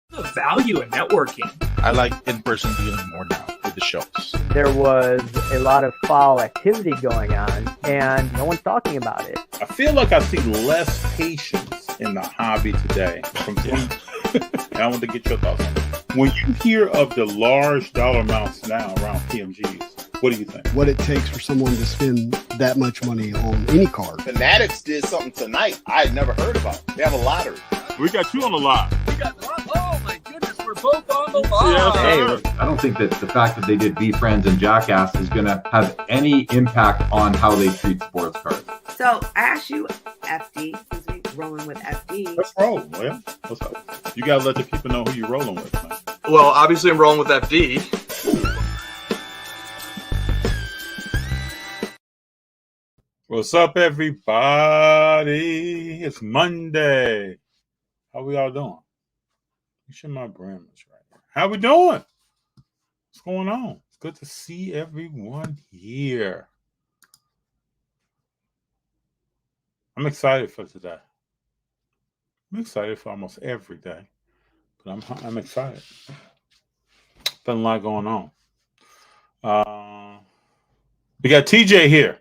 The value in networking. I like in-person dealing more now with the shows. There was a lot of foul activity going on, and no one's talking about it. I feel like I see less patience in the hobby today. And I want to get your thoughts on it. When you hear of the large dollar amounts now around PMGs, what do you think? What it takes for someone to spend that much money on any card. Fanatics did something tonight I had never heard about. They have a lottery. We got you on the line. Oh my goodness, we're both on the line. I don't think that the fact that they did Be Friends and Jackass is going to have any impact on how they treat sports cards. So I asked you, FD, since we're rolling with FD. Let's roll, man. What's up? You got to let the people know who you're rolling with, man. Well, obviously I'm rolling with FD. What's up, everybody? It's Monday. How we all doing? Make sure my brand is right. How we doing? What's going on? It's good to see everyone here. I'm excited for today. I'm excited for almost every day, but I'm excited. Been a lot going on. We got TJ here.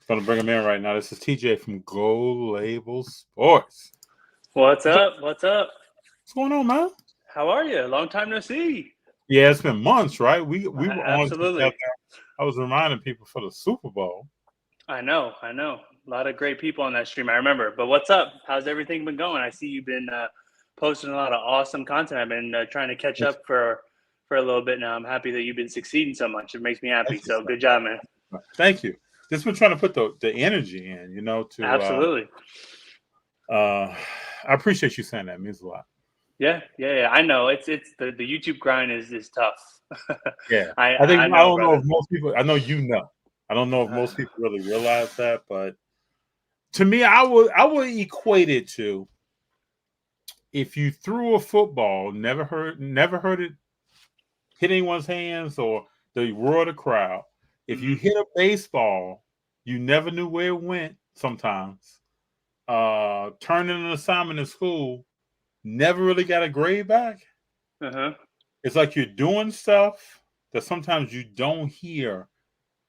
Going to bring him in right now. This is TJ from Gold Label Sports. What's up? What's up? What's going on, man? How are you? Long time no see. Yeah, it's been months, right? We were Absolutely. on together. I was reminding people for the Super Bowl. I know. A lot of great people on that stream. I remember. But what's up? How's everything been going? I see you've been posting a lot of awesome content. I've been trying to catch up for a little bit now. I'm happy that you've been succeeding so much. It makes me happy. So good job, man. Thank you. Just been trying to put the energy in, to Absolutely. I appreciate you saying that. It means a lot. Yeah. I know. It's the YouTube grind is tough. Yeah. I don't know if most people. I know you know. I don't know if most people really realize that, but to me, I would equate it to if you threw a football, never heard it hit anyone's hands or the roar of the crowd. If you hit a baseball, you never knew where it went sometimes. Turned in an assignment in school, never really got a grade back. It's like you're doing stuff that sometimes you don't hear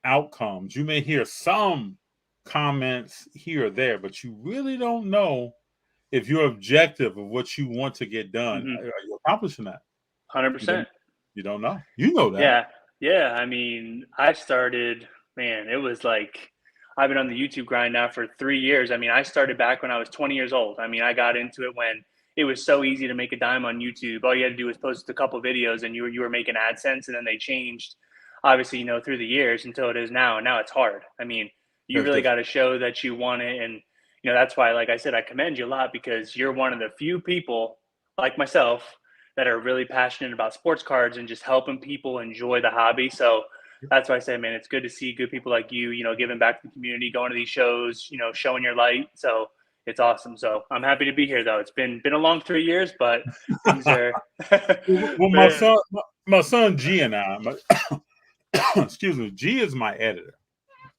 outcomes. You may hear some comments here or there, but you really don't know if your objective of what you want to get done, are you accomplishing that? 100%. You don't know. You know that. Yeah. I mean, I started, man, it was like, I've been on the YouTube grind now for 3 years. I mean, I started back when I was 20 years old. I mean, I got into it when it was so easy to make a dime on YouTube. All you had to do was post a couple videos and you were making AdSense, and then they changed, obviously, through the years until it is now. And now it's hard. I mean, you really got to show that you want it. And, that's why, like I said, I commend you a lot because you're one of the few people like myself that are really passionate about sports cards and just helping people enjoy the hobby. So that's why I say, man, it's good to see good people like you, giving back to the community, going to these shows, showing your light. So it's awesome. So I'm happy to be here, though. It's been a long 3 years, but things are. Well, my son G and I, excuse me, G is my editor.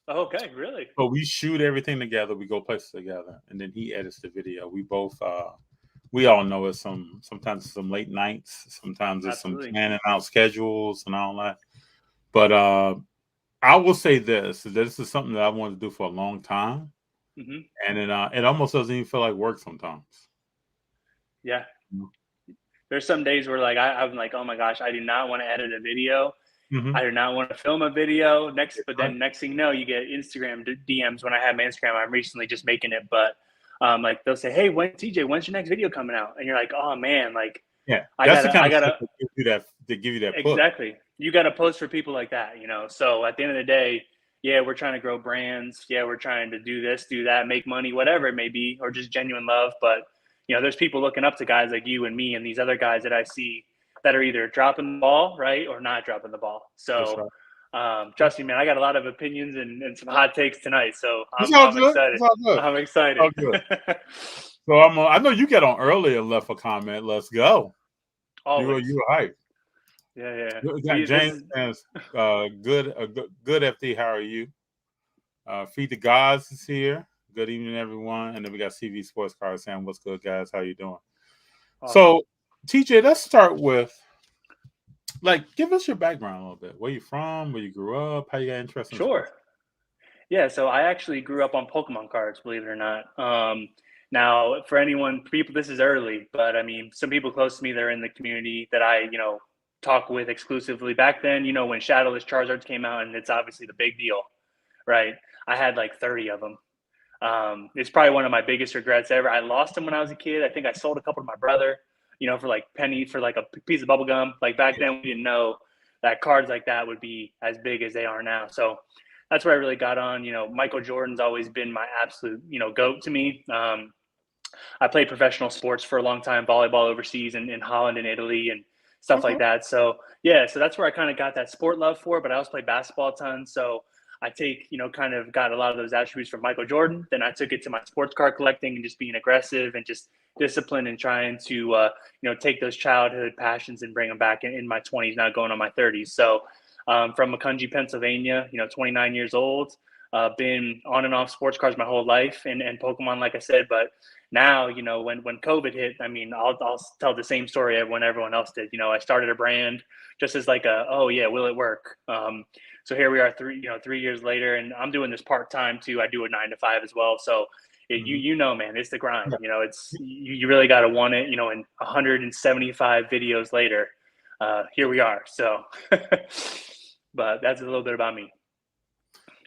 Okay, really? So we shoot everything together. We go places together, and then he edits the video. We both, we all know it's sometimes some late nights, sometimes it's some planning out schedules and all that. But I will say this is something that I wanted to do for a long time. And it almost doesn't even feel like work sometimes. Yeah. There's some days where I'm like, oh my gosh, I do not want to edit a video. I do not want to film a video but then next thing you know, you get Instagram DMs. When I have my Instagram, I'm recently just making it, but like they'll say, hey, when's your next video coming out? And you're like, oh man, like, yeah, that's the kind of stuff to give you that push. Exactly. You got to post for people like that, So at the end of the day, yeah, we're trying to grow brands. Yeah, we're trying to do this, do that, make money, whatever it may be, or just genuine love. But there's people looking up to guys like you and me and these other guys that I see that are either dropping the ball, right, or not dropping the ball. So, trust me, man, I got a lot of opinions and some hot takes tonight. So I'm excited. I'm excited. All good. So I know you got on earlier and left a comment. Let's go. Always. You were hyped. Yeah. We got James says, good FD, how are you? Feed the Gods is here. Good evening, everyone. And then we got CV Sports Card saying, what's good, guys? How you doing? Awesome. So TJ, let's start with give us your background a little bit. Where you from? Where you grew up? How you got interested in Sure. sports? Yeah, so I actually grew up on Pokemon cards, believe it or not. Now, for people, this is early, but I mean, some people close to me, they're in the community that I, talk with exclusively. Back then, when Shadowless Charizards came out, and it's obviously the big deal, right? I had like 30 of them. It's probably one of my biggest regrets ever. I lost them when I was a kid. I think I sold a couple to my brother, for like penny for like a piece of bubble gum. Like back then, we didn't know that cards like that would be as big as they are now. So that's where I really got on. Michael Jordan's always been my absolute, GOAT to me. I played professional sports for a long time, volleyball overseas in Holland and Italy and stuff like that. So yeah, so that's where I kind of got that sport love for, but I also played basketball a ton. So I kind of got a lot of those attributes from Michael Jordan. Then I took it to my sports card collecting and just being aggressive and just disciplined and trying to, take those childhood passions and bring them back in my 20s, now going on my 30s. So from Macungie, Pennsylvania, 29 years old, been on and off sports cards my whole life and Pokemon, like I said, but now, when COVID hit, I mean, I'll tell the same story when everyone else did. I started a brand just as oh yeah, will it work? So here we are 3 years later, and I'm doing this part-time too. I do a 9 to 5 as well. So man, it's the grind, it's, you really got to want it, and 175 videos later, here we are. So, but that's a little bit about me.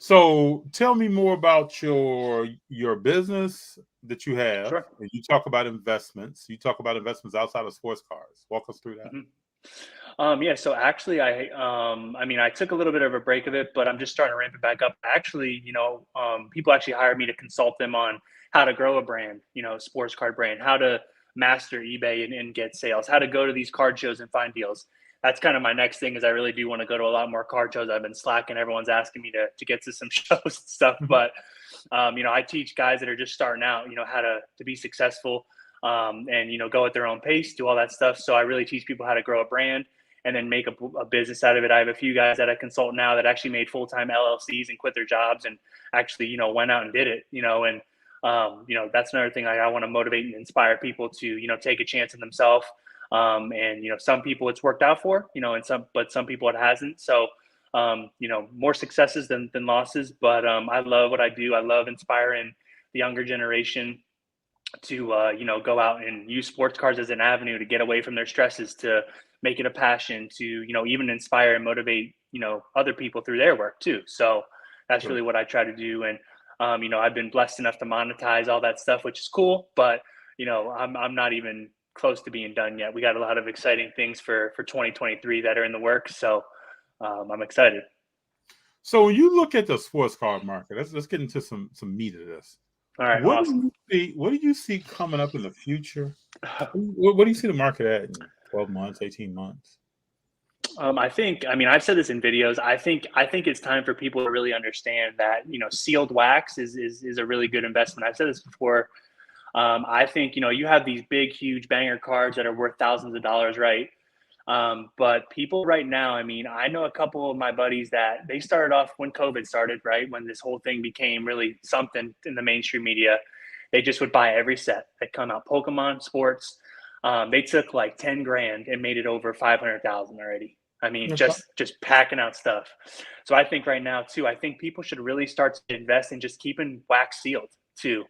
So tell me more about your business that you have. Sure. And you talk about investments. You talk about investments outside of sports cards. Walk us through that. Yeah. So actually, I took a little bit of a break of it, but I'm just starting to ramp it back up. Actually, people actually hire me to consult them on how to grow a brand, sports card brand, how to master eBay and get sales, how to go to these card shows and find deals. That's kind of my next thing, is I really do want to go to a lot more card shows. I've been slacking. Everyone's asking me to get to some shows and stuff, but I teach guys that are just starting out, how to be successful, and, go at their own pace, do all that stuff. So I really teach people how to grow a brand and then make a business out of it. I have a few guys that I consult now that actually made full-time LLCs and quit their jobs and actually, went out and did it, and that's another thing I want to motivate and inspire people to, take a chance in themselves. And, some people it's worked out for, and some people it hasn't. So, more successes than losses, but, I love what I do. I love inspiring the younger generation to, go out and use sports cards as an avenue to get away from their stresses, to make it a passion, to, even inspire and motivate, other people through their work too. So that's really what I try to do. And, I've been blessed enough to monetize all that stuff, which is cool, but, I'm not even close to being done yet. We got a lot of exciting things for 2023 that are in the works. So I'm excited. So when you look at the sports card market, let's get into some meat of this. All right. What Awesome. do you see coming up in the future? What do you see the market at in 12 months, 18 months? I've said this in videos. I think it's time for people to really understand that, sealed wax is a really good investment. I've said this before. I think, you have these big, huge banger cards that are worth thousands of dollars, right? But people right now, I know a couple of my buddies that they started off when COVID started, right? When this whole thing became really something in the mainstream media, they just would buy every set that come out, Pokemon, sports. They took like 10 grand and made it over 500,000 already. Just packing out stuff. So I think right now too, I think people should really start to invest in just keeping wax sealed too.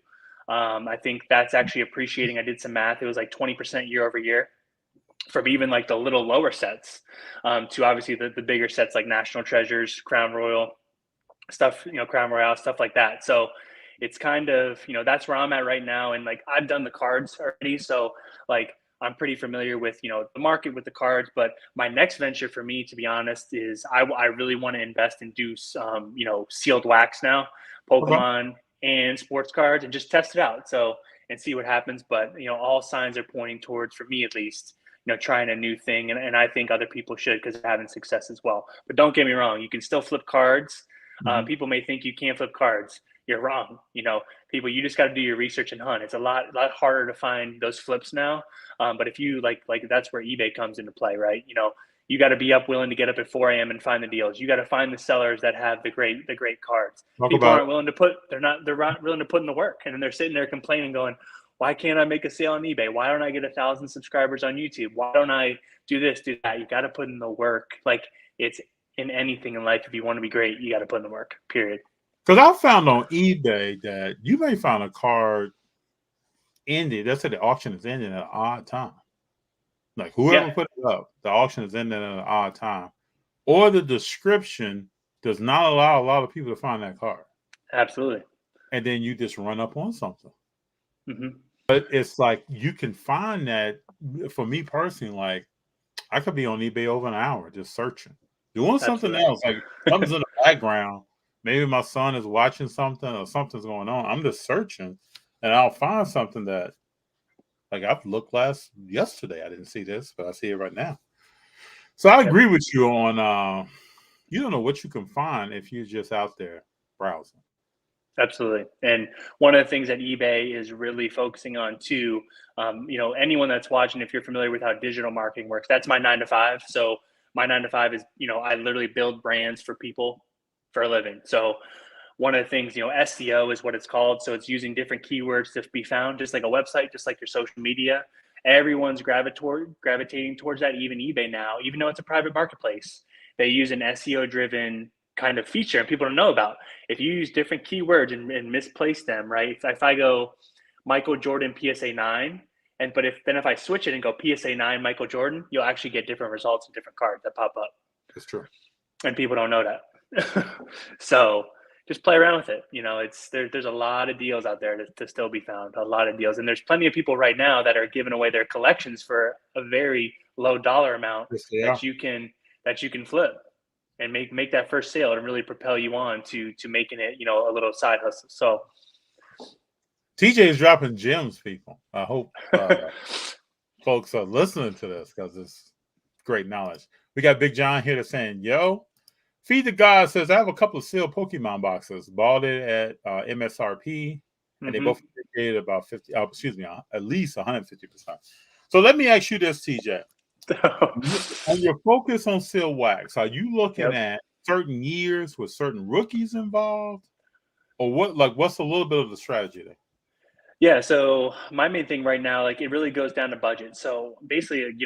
I think that's actually appreciating. I did some math. It was like 20% year over year from even like the little lower sets, to obviously the bigger sets like National Treasures, Crown Royal stuff, Crown Royale, stuff like that. So it's kind of, that's where I'm at right now. And like, I've done the cards already. So like, I'm pretty familiar with, the market with the cards, but my next venture for me, to be honest, is I really want to invest and do some, sealed wax now, Pokemon and sports cards, and just test it out. So, and see what happens. But, all signs are pointing towards, for me at least, trying a new thing. And I think other people should, because they're having success as well. But don't get me wrong, you can still flip cards. People may think you can't flip cards. You're wrong. People, you just got to do your research and hunt. It's a lot harder to find those flips now. But if you like that's where eBay comes into play, right? You got to be willing to get up at 4 a.m. and find the deals. You got to find the sellers that have the great cards. People aren't willing to they're not willing to put in the work. And then they're sitting there complaining, going, Why can't I make a sale on eBay? Why don't I get 1,000 subscribers on YouTube? Why don't I do this, do that? You got to put in the work. Like, it's in anything in life. If you want to be great, you got to put in the work, period. Because I found on eBay that you may find a card ended. That's said the auction is ending at an odd time. Like whoever put it up, the auction is ending at an odd time. Or the description does not allow a lot of people to find that card. Absolutely. And then you just run up on something. Mm-hmm. But it's like you can find that, for me personally, like I could be on eBay over an hour just searching, doing something else. Like something's in the background. Maybe my son is watching something or something's going on. I'm just searching and I'll find something that, like, I've looked yesterday. I didn't see this, but I see it right now. So I agree with you on you don't know what you can find if you're just out there browsing. Absolutely. And one of the things that eBay is really focusing on too, anyone that's watching, if you're familiar with how digital marketing works, that's my 9 to 5. So my 9 to 5 is, I literally build brands for people for a living. So one of the things, SEO is what it's called. So it's using different keywords to be found, just like a website, just like your social media. Everyone's gravitating towards that, even eBay now, even though it's a private marketplace. They use an SEO-driven kind of feature and people don't know about. If you use different keywords and misplace them, right? If I go Michael Jordan PSA 9, but if I switch it and go PSA 9 Michael Jordan, you'll actually get different results and different cards that pop up. That's true. And people don't know that. So just play around with it. There's a lot of deals out there to still be found, a lot of deals. And there's plenty of people right now that are giving away their collections for a very low dollar amount that you can flip and make that first sale and really propel you on to making it, a little side hustle. So TJ is dropping gems, people. I hope folks are listening to this because it's great knowledge. We got Big John here that's saying, yo, Feed the God says, I have a couple of sealed Pokemon boxes. Bought it at MSRP, and they both indicated about at least 150%. So let me ask you this, TJ. On your focus on sealed wax, are you looking at certain years with certain rookies involved? Or what's a little bit of the strategy there? Yeah, so my main thing right now, it really goes down to budget. So basically,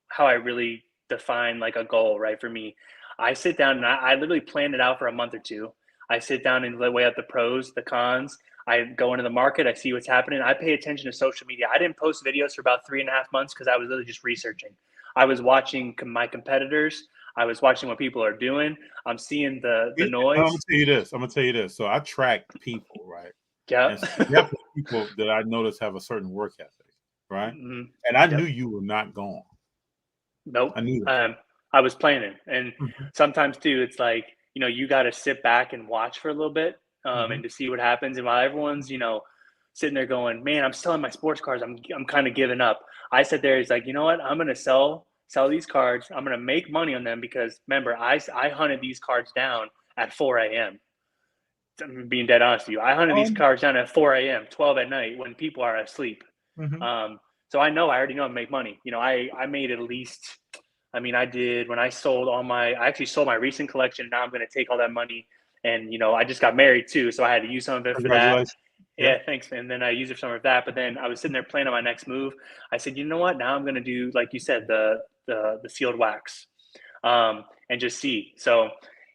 how I really define a goal, right? For me, I sit down and I literally plan it out for a month or two. I sit down and weigh out the pros, the cons. I go into the market. I see what's happening. I pay attention to social media. I didn't post videos for about 3.5 months because I was literally just researching. I was watching my competitors. I was watching what people are doing. I'm seeing the noise. I'm gonna tell you this. So I track people, right? Yeah. And people that I notice have a certain work ethic, right? Mm-hmm. And I knew you were not gone. Nope. I knew that. I was planning. And sometimes too, it's you got to sit back and watch for a little bit and to see what happens. And while everyone's, sitting there going, man, I'm selling my sports cards. I'm kind of giving up. I sat there. He's like, you know what? I'm going to sell these cards. I'm going to make money on them because remember, I hunted these cards down at 4 a.m. I'm being dead honest with you. I hunted these cards down at 4 a.m., 12 at night when people are asleep. So I already know I make money. I made at least, I did when I actually sold my recent collection. Now I'm going to take all that money and, I just got married too. So I had to use some of it for that. Yeah, thanks. And then I used some of that. But then I was sitting there planning on my next move. I said, you know what? Now I'm going to do, like you said, the sealed wax and just see. So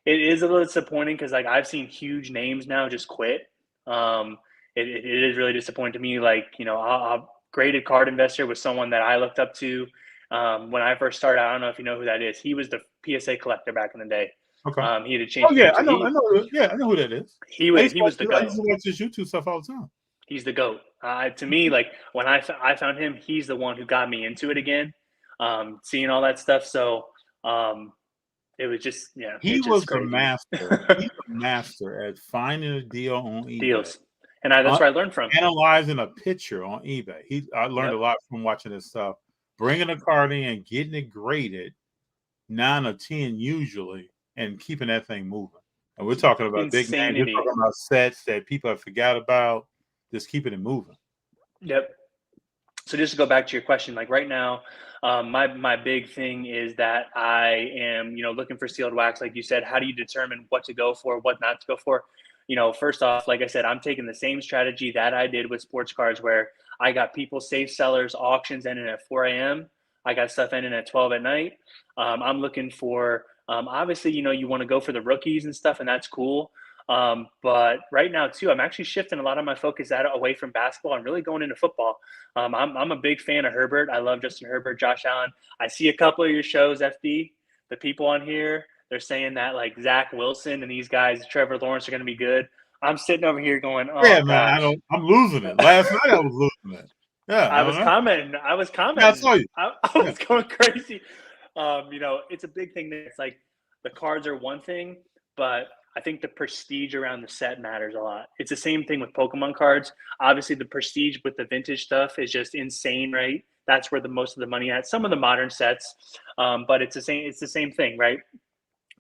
it is a little disappointing because I've seen huge names now just quit. It is really disappointing to me. A graded card investor was someone that I looked up to when I first started. I don't know if you know who that is. He was the PSA collector back in the day. Okay. He had to change. Oh yeah, I know. Yeah, I know who that is. He was the goat. I used to watch his YouTube stuff all the time. He's the goat. To me, when I found him, he's the one who got me into it again. Seeing all that stuff. So it was just He was a master. He's a master at finding a deal on eBay. Deals. And that's where I learned from. Analyzing a picture on eBay. I learned a lot from watching this stuff. Bringing a card in and getting it graded 9 or 10 usually, and keeping that thing moving. And we're talking about big names. We're talking about sets that people have forgot about. Just keeping it moving. Yep. So just to go back to your question, right now, my big thing is that I am, looking for sealed wax. Like you said, how do you determine what to go for, what not to go for? First off, like I said, I'm taking the same strategy that I did with sports cards where I got people, safe sellers, auctions ending at 4 a.m. I got stuff ending at 12 at night. I'm looking for, obviously, you want to go for the rookies and stuff, and that's cool. But right now too, I'm actually shifting a lot of my focus away from basketball and really going into football. I'm a big fan of Herbert. I love Justin Herbert, Josh Allen. I see a couple of your shows, FD. The people on here, they're saying that like Zach Wilson and these guys, Trevor Lawrence, are going to be good. I'm sitting over here going, "Oh yeah, gosh. man, I'm losing it. Last night I was losing it. Yeah, I was commenting. Yeah, I saw you. I was going crazy. It's a big thing. It's like the cards are one thing, but I think the prestige around the set matters a lot. It's the same thing with Pokemon cards. Obviously, the prestige with the vintage stuff is just insane, right? That's where the most of the money at. Some of the modern sets, but it's the same. It's the same thing, right?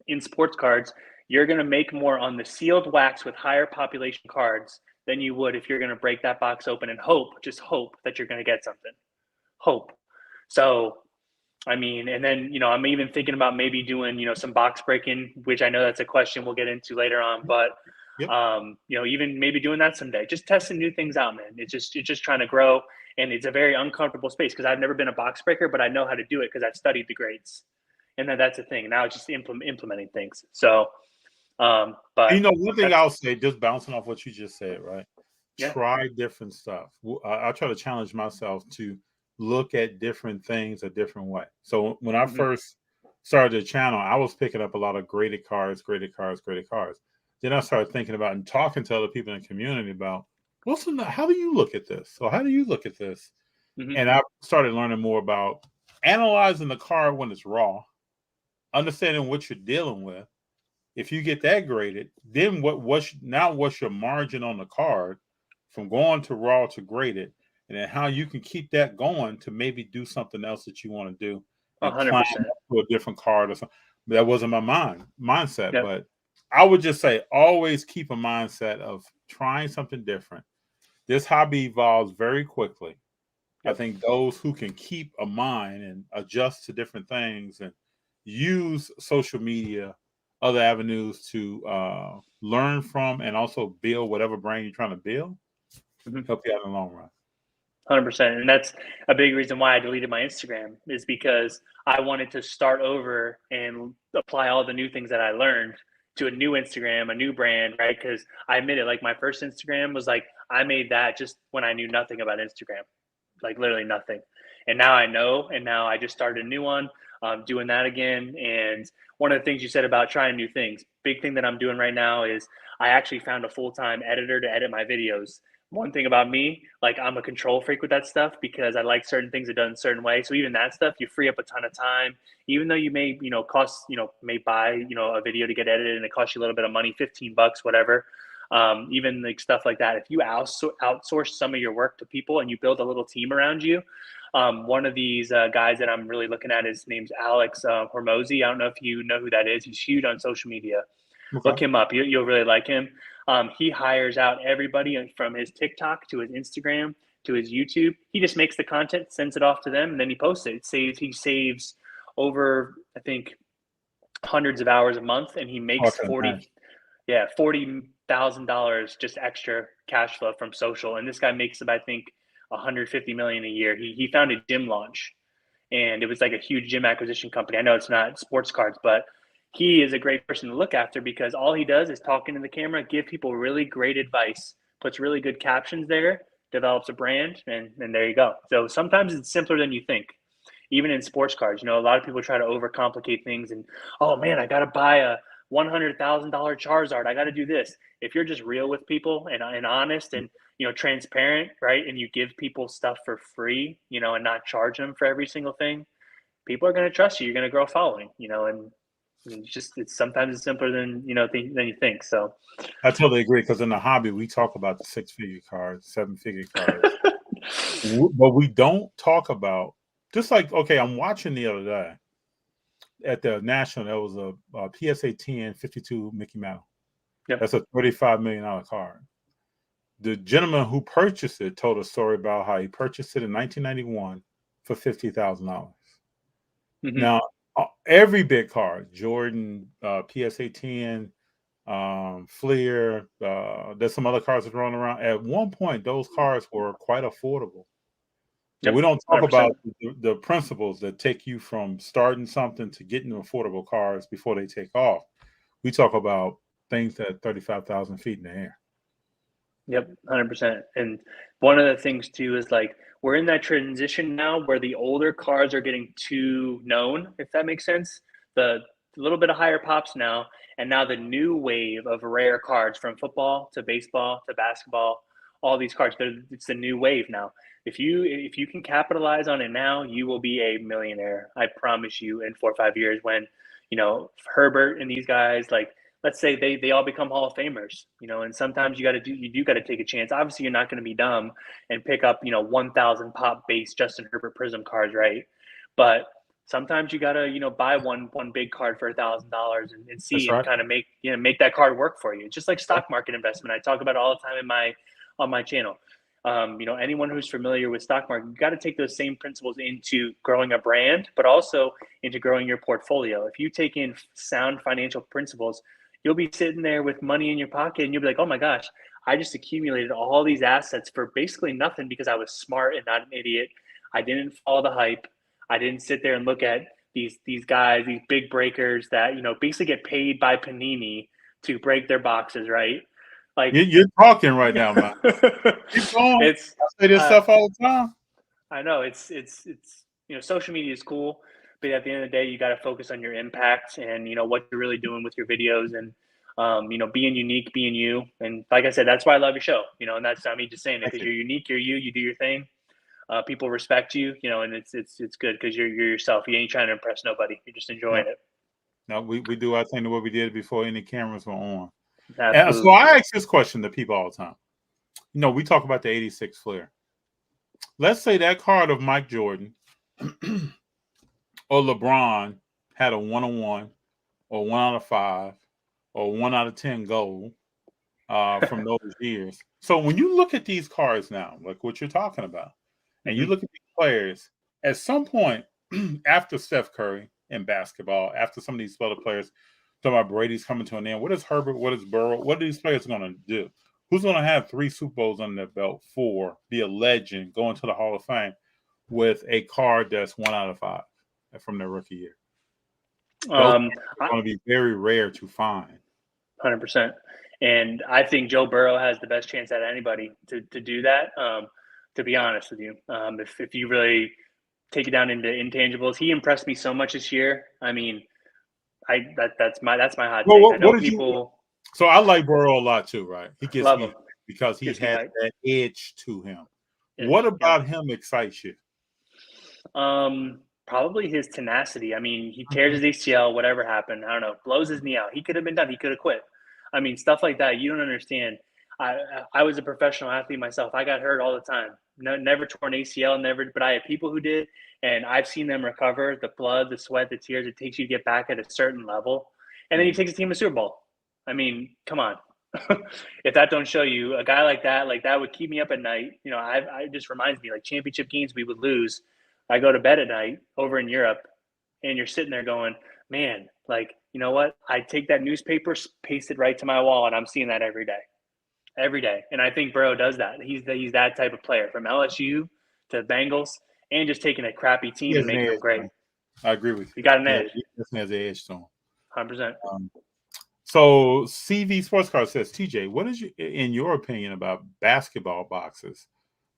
In sports cards, you're going to make more on the sealed wax with higher population cards than you would if you're going to break that box open and just hope that you're going to get something. Hope. So, I mean, and then, I'm even thinking about maybe doing, some box breaking, which I know that's a question we'll get into later on, but, Yep. Even maybe doing that someday, just testing new things out, man. It's just trying to grow. And it's a very uncomfortable space because I've never been a box breaker, but I know how to do it because I've studied the grades. And then that's the thing. Now it's just implementing things. So, but one thing I'll say, just bouncing off what you just said, right? Yeah. Try different stuff. I try to challenge myself to look at different things a different way. So when I first started the channel, I was picking up a lot of graded cards. Then I started thinking about and talking to other people in the community about, how do you look at this? So how do you look at this? And I started learning more about analyzing the card when it's raw, understanding what you're dealing with. If you get that graded, then what's your margin on the card from going to raw to graded, and then how you can keep that going to maybe do something else that you want to do and 100%. climb up to a different card or something. That wasn't my mindset, Yep. but I would just say always keep a mindset of trying something different. This hobby evolves very quickly. Yep. I think those who can keep a mind and adjust to different things and use social media, other avenues to learn from and also build whatever brand you're trying to build, help you out in the long run. 100%. And that's a big reason why I deleted my Instagram, is because I wanted to start over and apply all the new things that I learned to a new Instagram, a new brand, right? Because I admit it, like my first Instagram was like, I made that just when I knew nothing about Instagram, like literally nothing. And now I know, and now I just started a new one, doing that again. And one of the things you said about trying new things, big thing that I'm doing right now is I actually found a full-time editor to edit my videos. One thing about me, like I'm a control freak with that stuff because I like certain things done a certain way. So even that stuff, you free up a ton of time, even though you may, may buy, a video to get edited and it costs you a little bit of money, $15, whatever. Even like stuff like that. If you outsource some of your work to people and you build a little team around you, one of these guys that I'm really looking at, his name's Alex Hormozy. I don't know if you know who that is. He's huge on social media. Okay. Look him up. You'll really like him. He hires out everybody from his TikTok to his Instagram to his YouTube. He just makes the content, sends it off to them, and then he posts it. He saves over, I think, hundreds of hours a month, and he makes $40,000 just extra cash flow from social. And this guy makes about, I think, $150 million a year. He found a gym launch, and it was like a huge gym acquisition company. I know it's not sports cards, but he is a great person to look after because all he does is talk into the camera, give people really great advice, puts really good captions there, develops a brand, and there you go. So sometimes it's simpler than you think. Even in sports cards, a lot of people try to overcomplicate things and, oh man, I got to buy a $100,000 Charizard. I got to do this. If you're just real with people and honest and, transparent, right? And you give people stuff for free, and not charge them for every single thing, people are going to trust you. You're going to grow a following, and sometimes it's simpler than you think. So I totally agree, because in the hobby we talk about the 6-figure cards, 7-figure cards, but we don't talk about, just like, okay, I'm watching the other day at the National, there was a PSA 10 52 Mickey Mouse. Yep. That's a $35 million card. The gentleman who purchased it told a story about how he purchased it in 1991 for $50,000. Now, every big card, Jordan, PSA 10, Fleer. There's some other cars that run around. At one point, those cars were quite affordable. But we don't talk 100%. about the principles that take you from starting something to getting to affordable cars before they take off. We talk about things that are 35,000 feet in the air. Yep, 100%. And one of the things too is like we're in that transition now where the older cars are getting too known, if that makes sense. The little bit of higher pops now, and now the new wave of rare cards from football to baseball to basketball, all these cards. It's the new wave now. If you can capitalize on it now, you will be a millionaire. I promise you. In 4 or 5 years, when Herbert and these guys, like, let's say they all become Hall of Famers, and sometimes you do got to take a chance. Obviously, you're not going to be dumb and pick up 1,000 pop base Justin Herbert Prism cards, right? But sometimes you got to buy one big card for $1,000 and see and kind of make that card work for you. Just like stock market investment, I talk about it all the time on my channel. Anyone who's familiar with stock market, you got to take those same principles into growing a brand, but also into growing your portfolio. If you take in sound financial principles, you'll be sitting there with money in your pocket and you'll be like, oh my gosh, I just accumulated all these assets for basically nothing because I was smart and not an idiot. I didn't follow the hype. I didn't sit there and look at these guys, these big breakers that, basically get paid by Panini to break their boxes, right? Like, you're talking right now, man. Keep going. I say this stuff all the time. I know it's social media is cool, but at the end of the day, you got to focus on your impact and what you're really doing with your videos and being unique, being you. And like I said, that's why I love your show. And that's not me just saying it because you're unique, you're you do your thing. People respect you, and it's good because you're yourself. You ain't trying to impress nobody. You're just enjoying it. No, we do our thing the way we did before any cameras were on. Absolutely. And so I ask this question to people all the time. We talk about the 86 Fleer. Let's say that card of Mike Jordan or LeBron had a 1-on-1 or 1 out of 5 or 1 out of 10 gold from those years. So when you look at these cards now, like what you're talking about, and you look at these players, at some point after Steph Curry in basketball, after some of these other players, talking about Brady's coming to an end, what is Herbert, what is Burrow, what are these players going to do? Who's going to have 3 Super Bowls under their belt, 4, be a legend, go into the Hall of Fame with a card that's 1 out of 5 from their rookie year? Those are going to be very rare to find. 100%. And I think Joe Burrow has the best chance out of anybody to do that. To be honest with you, if you really take it down into intangibles, he impressed me so much this year. I mean, that's my hot take. I know people. So I like Burrow a lot too, right? He gets me because he has that edge to him. Yeah, what about him excites you? Probably his tenacity. I mean, he tears his ACL, whatever happened. I don't know, blows his knee out. He could have been done. He could have quit. I mean, stuff like that. You don't understand. I was a professional athlete myself. I got hurt all the time. Never torn ACL, never. But I had people who did, and I've seen them recover. The blood, the sweat, the tears it takes you to get back at a certain level, and then he takes a team to Super Bowl. I mean, come on. If that don't show you a guy like that would keep me up at night. I just reminds me, like, championship games we would lose. I go to bed at night over in Europe, and you're sitting there going, man, like, you know what? I take that newspaper, paste it right to my wall, and I'm seeing that every day. Every day. And I think Burrow does that. He's that type of player, from LSU to Bengals, and just taking a crappy team and making them great. I agree with you. He got an edge. He definitely has an edge to him. 100%. So CV Sports Card says, TJ, what is in your opinion about basketball boxes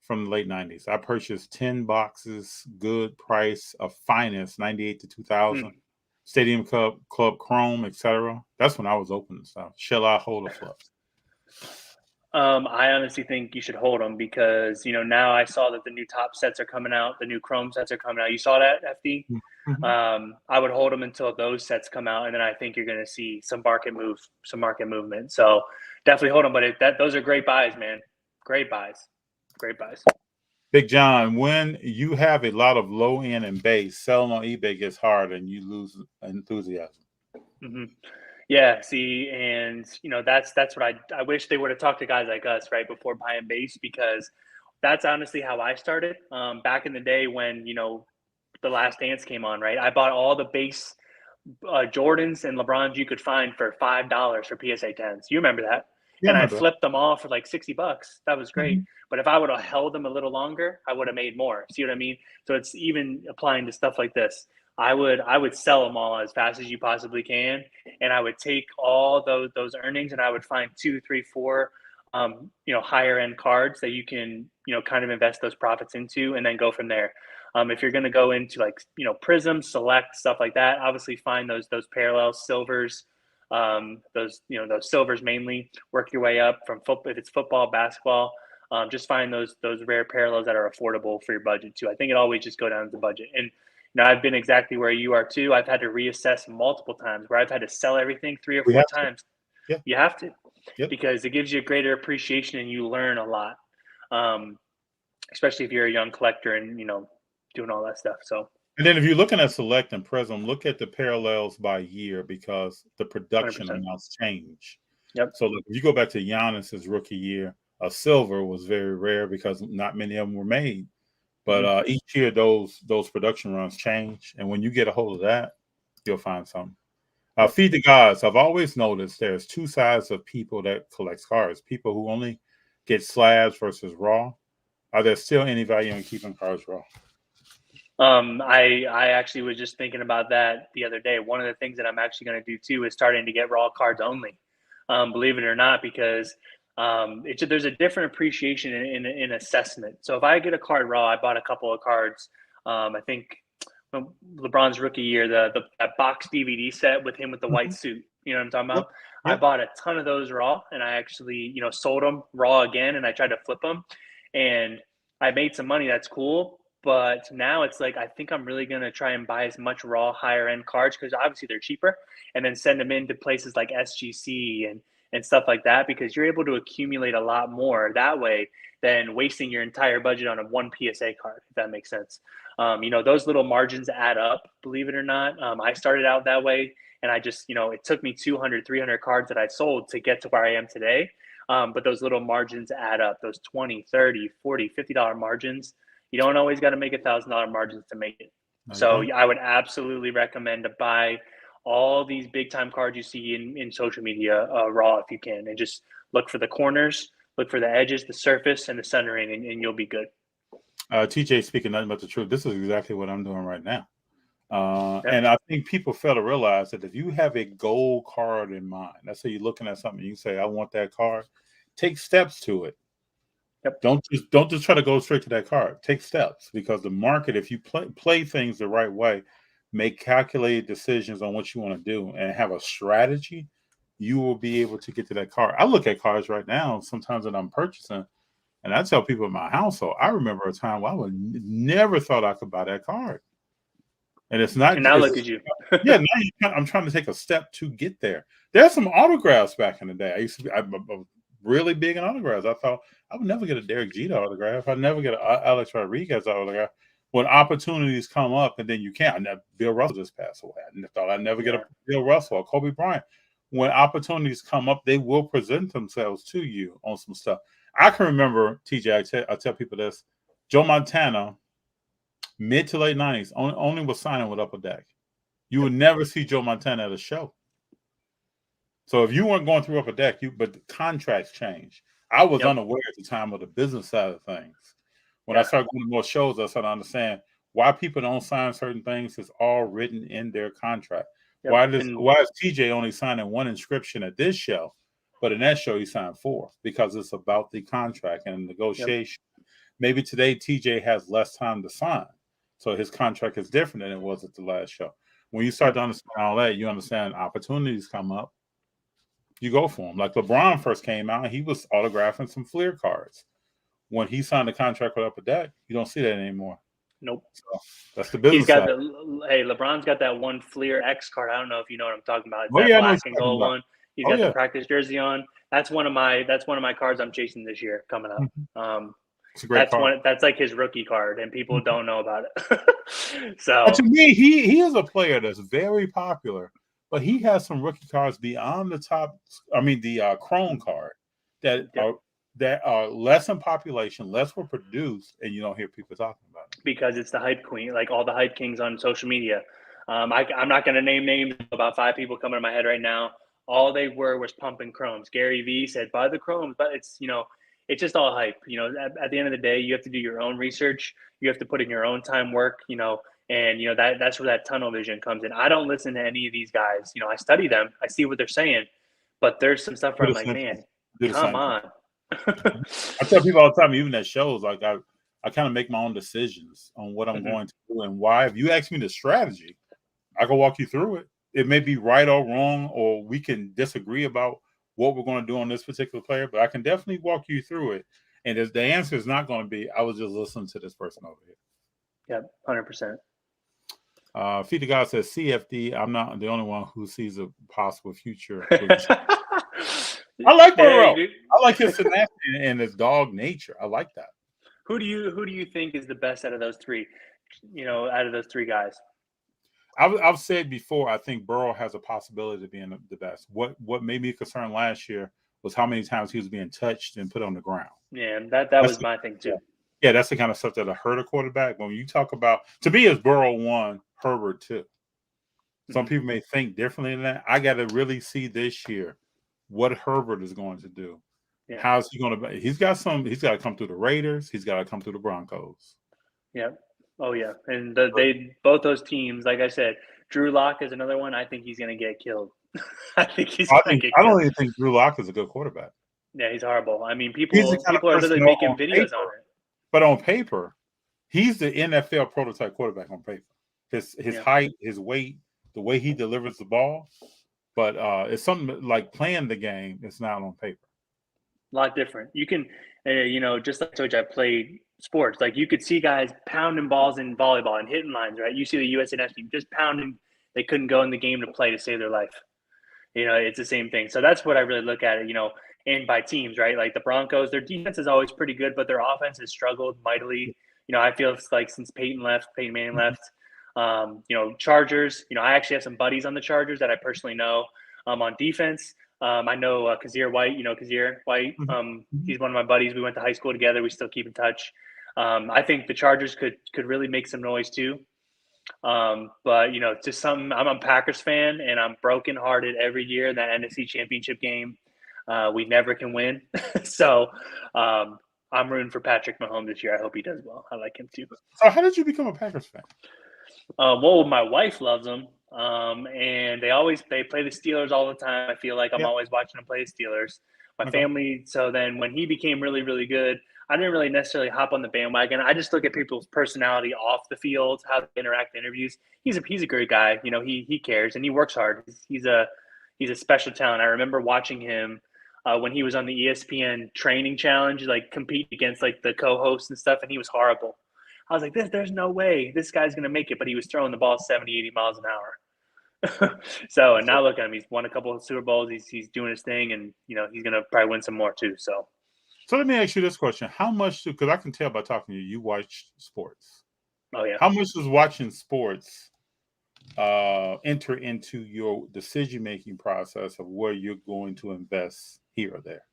from the late 90s? I purchased 10 boxes, good price of finest, 98 to 2000, Stadium Club Chrome, etc. That's when I was opening stuff. Shall I hold a flux? I honestly think you should hold them because, now I saw that the new top sets are coming out. The new Chrome sets are coming out. You saw that, FD? Mm-hmm. I would hold them until those sets come out, and then I think you're going to see some market movement. So definitely hold them. But those are great buys, man. Great buys. Big John, when you have a lot of low end and base, selling on eBay gets hard and you lose enthusiasm. Mm-hmm. Yeah, see, and that's what I wish they would have talked to guys like us right before buying base, because that's honestly how I started. Back in the day when The Last Dance came on, right? I bought all the base Jordans and LeBrons you could find for $5 for PSA 10s. You remember that? Yeah, And I remember. flipped them all for like $60. That was great. Mhm. But if I would have held them a little longer, I would have made more. See what I mean? So it's even applying to stuff like this. I would sell them all as fast as you possibly can, and I would take all those earnings and I would find 2, 3, 4 higher end cards that you can, kind of invest those profits into and then go from there. If you're going to go into like, Prism, Select, stuff like that, obviously find those parallels, silvers, those silvers mainly. Work your way up from football. If it's football, basketball, just find those rare parallels that are affordable for your budget too. I think it always just go down to the budget. And I've been exactly where you are too. I've had to reassess multiple times where I've had to sell everything 3 or 4 times. Yeah. You have to, Yep. because it gives you a greater appreciation and you learn a lot. Especially if you're a young collector and, doing all that stuff. So. And then if you're looking at Select and Prism, look at the parallels by year because the production 100%. amounts change. Yep. So look, if you go back to Giannis's rookie year, a silver was very rare because not many of them were made. But each year those production runs change. And when you get a hold of that, you'll find something. Feed the gods. I've always noticed there's 2 sides of people that collect cards. People who only get slabs versus raw. Are there still any value in keeping cards raw? I actually was just thinking about that the other day. One of the things that I'm actually going to do too is starting to get raw cards only, believe it or not, because there's a different appreciation in assessment. So if I get a card raw, I bought a couple of cards. I think LeBron's rookie year, that box DVD set with him with the white suit. You know what I'm talking about? Yep. I bought a ton of those raw, and I actually sold them raw again, and I tried to flip them, and I made some money. That's cool. But now it's like I think I'm really going to try and buy as much raw higher end cards because obviously they're cheaper, and then send them into places like SGC and stuff like that, because you're able to accumulate a lot more that way than wasting your entire budget on a one PSA card, if that makes sense. Those little margins add up, believe it or not. I started out that way, and I just, it took me 200, 300 cards that I sold to get to where I am today. But those little margins add up, those $20, $30, $40, $50 margins. You don't always got to make $1,000 margins to make it. Okay. So I would absolutely recommend to buy all these big time cards you see in social media raw if you can, and just look for the corners, look for the edges, the surface, and the centering, and you'll be good. TJ speaking nothing but the truth. This is exactly what I'm doing right now. And I think people fail to realize that if you have a gold card in mind, let's say you're looking at something, you say, I want that card, take steps to it. Yep. Don't just try to go straight to that card. Take steps, because the market, if you play things the right way, make calculated decisions on what you want to do and have a strategy, you will be able to get to that card. I look at cards right now sometimes that I'm purchasing, and I tell people in my household, I remember a time where I would never thought I could buy that card. And it's not. And now look at you. Yeah, I'm trying to take a step to get there. There's some autographs back in the day. I used to be I'm really big in autographs. I thought I would never get a Derek Jeter autograph. I'd never get an Alex Rodriguez autograph. When opportunities come up, and then you can't. Bill Russell just passed away. I thought I'd never get a Bill Russell or Kobe Bryant. When opportunities come up, they will present themselves to you on some stuff. I can remember, TJ, I tell people this, Joe Montana, mid to late 90s, only was signing with Upper Deck. You would never see Joe Montana at a show. So if you weren't going through Upper Deck, but the contracts changed. I was unaware at the time of the business side of things. When I started going to more shows, I started to understand why people don't sign certain things. Is all written in their contract. Yep. Why is TJ only signing one inscription at this show, but in that show he signed 4? Because it's about the contract and negotiation. Yep. Maybe today TJ has less time to sign, so his contract is different than it was at the last show. When you start to understand all that, you understand opportunities come up, you go for them. Like LeBron first came out, he was autographing some Fleer cards. When he signed a contract with Upper Deck, you don't see that anymore. Nope. So that's the business. LeBron's got that one Fleer X card. I don't know if you know what I'm talking about. It's that black and gold one. He's got the practice jersey on. That's one of my cards I'm chasing this year coming up. It's a great card. That's like his rookie card, and people don't know about it. So but to me, he is a player that's very popular, but he has some rookie cards beyond the top. I mean, the Chrome card that are less in population, less were produced, and you don't hear people talking about it. Because it's the hype queen, like all the hype kings on social media. I'm not going to name names. About 5 people coming to my head right now. All they were was pumping chromes. Gary Vee said, buy the chromes, but it's it's just all hype. At the end of the day, you have to do your own research. You have to put in your own time work. And that's where that tunnel vision comes in. I don't listen to any of these guys. I study them. I see what they're saying, but there's some stuff where I'm like, man, come on. I tell people all the time, even at shows, like I kind of make my own decisions on what I'm going to do and why. If you ask me the strategy, I can walk you through it. It may be right or wrong, or we can disagree about what we're going to do on this particular player, but I can definitely walk you through it. And if the answer is not going to be, I was just listening to this person over here. Yep, 100%. Feed the God says, CFD, I'm not the only one who sees a possible future. I like Burrow. I like his tenacity and his dog nature. I like that. Who do you think is the best out of those 3? Out of those 3 guys? I've said before, I think Burrow has a possibility of being the best. What made me concerned last year was how many times he was being touched and put on the ground. Yeah, that was my thing too. Yeah, that's the kind of stuff that'll hurt a quarterback. When you talk about, to me, it's Burrow 1, Herbert 2. Some people may think differently than that. I got to really see this year what Herbert is going to do. Yeah. How's he going to? He's got to come through the Raiders. He's got to come through the Broncos. Yeah. Oh yeah, and both those teams, like I said, Drew Lock is another one. I think he's going to get killed. I think he's going to get killed. I don't even think Drew Lock is a good quarterback. Yeah, he's horrible. I mean, people are really making videos on it. But on paper, he's the NFL prototype quarterback on paper. His height, his weight, the way he delivers the ball. But it's something like playing the game. It's not on paper. A lot different. You can, just like I told you, I played sports. Like you could see guys pounding balls in volleyball and hitting lines, right? You see the USNS team just pounding. They couldn't go in the game to play to save their life. It's the same thing. So that's what I really look at it, and by teams, right? Like the Broncos, their defense is always pretty good, but their offense has struggled mightily. I feel it's like since Peyton Manning left. Chargers, I actually have some buddies on the Chargers that I personally know on defense. I know Kazir White, Kazir White. He's one of my buddies. We went to high school together. We still keep in touch. I think the Chargers could really make some noise too. But just I'm a Packers fan, and I'm brokenhearted every year in that NFC Championship game. We never can win. So I'm rooting for Patrick Mahomes this year. I hope he does well. I like him too. So how did you become a Packers fan? Well, my wife loves them. And they play the Steelers all the time. I feel like I'm always watching them play the Steelers. My family. So then when he became really, really good, I didn't really necessarily hop on the bandwagon. I just look at people's personality off the field, how they interact in interviews. He's a great guy. He cares and he works hard. He's a special talent. I remember watching him when he was on the ESPN training challenge, like compete against like the co-hosts and stuff. And he was horrible. I was like, there's no way this guy's going to make it, but he was throwing the ball 70, 80 miles an hour. So, and now look at him. He's won a couple of Super Bowls. He's doing his thing, and, he's going to probably win some more too. So let me ask you this question. How much, because I can tell by talking to you watch sports. Oh, yeah. How much does watching sports enter into your decision-making process of where you're going to invest here or there?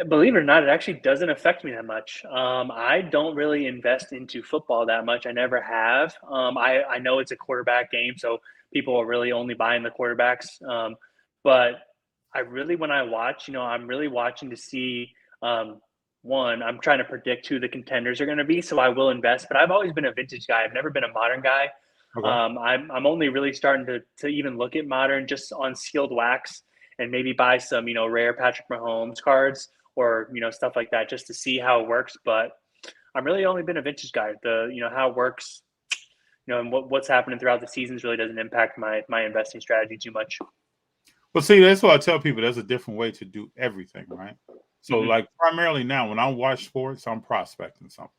Believe it or not, it actually doesn't affect me that much. I don't really invest into football that much. I never have. I know it's a quarterback game, so people are really only buying the quarterbacks. But when I watch, I'm really watching to see, one, I'm trying to predict who the contenders are going to be. So I will invest, but I've always been a vintage guy. I've never been a modern guy. Okay. I'm only really starting to even look at modern just on sealed wax. And maybe buy some, rare Patrick Mahomes cards or, stuff like that just to see how it works. But I'm really only been a vintage guy. How it works, and what's happening throughout the seasons really doesn't impact my investing strategy too much. Well, see, that's what I tell people. There's a different way to do everything, right? So, like primarily now, when I watch sports, I'm prospecting something.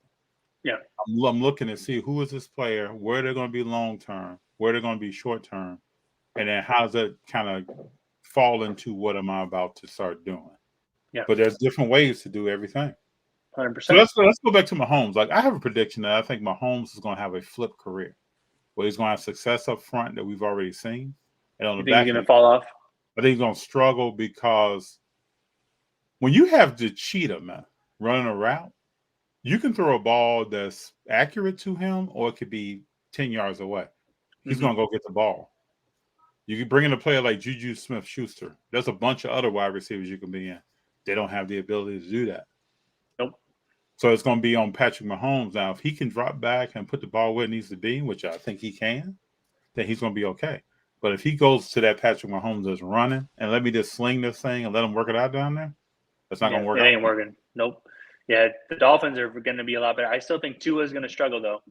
Yeah. I'm looking to see who is this player, where they're going to be long-term, where they're going to be short-term, and then how's that kind of fall into what am I about to start doing. Yeah. But there's different ways to do everything. 100%. So let's go back to Mahomes. Like I have a prediction that I think Mahomes is going to have a flip career where he's going to have success up front that we've already seen. And on the back, he's going to fall off? I think he's going to struggle because when you have the cheetah, man, running a route, you can throw a ball that's accurate to him or it could be 10 yards away. He's going to go get the ball. You can bring in a player like Juju Smith-Schuster. There's a bunch of other wide receivers you can be in. They don't have the ability to do that. Nope. So it's going to be on Patrick Mahomes. Now, if he can drop back and put the ball where it needs to be, which I think he can, then he's going to be okay. But if he goes to that Patrick Mahomes that's running and let me just sling this thing and let him work it out down there, that's not going to work out. It ain't working. Nope. Yeah, the Dolphins are going to be a lot better. I still think Tua is going to struggle, though.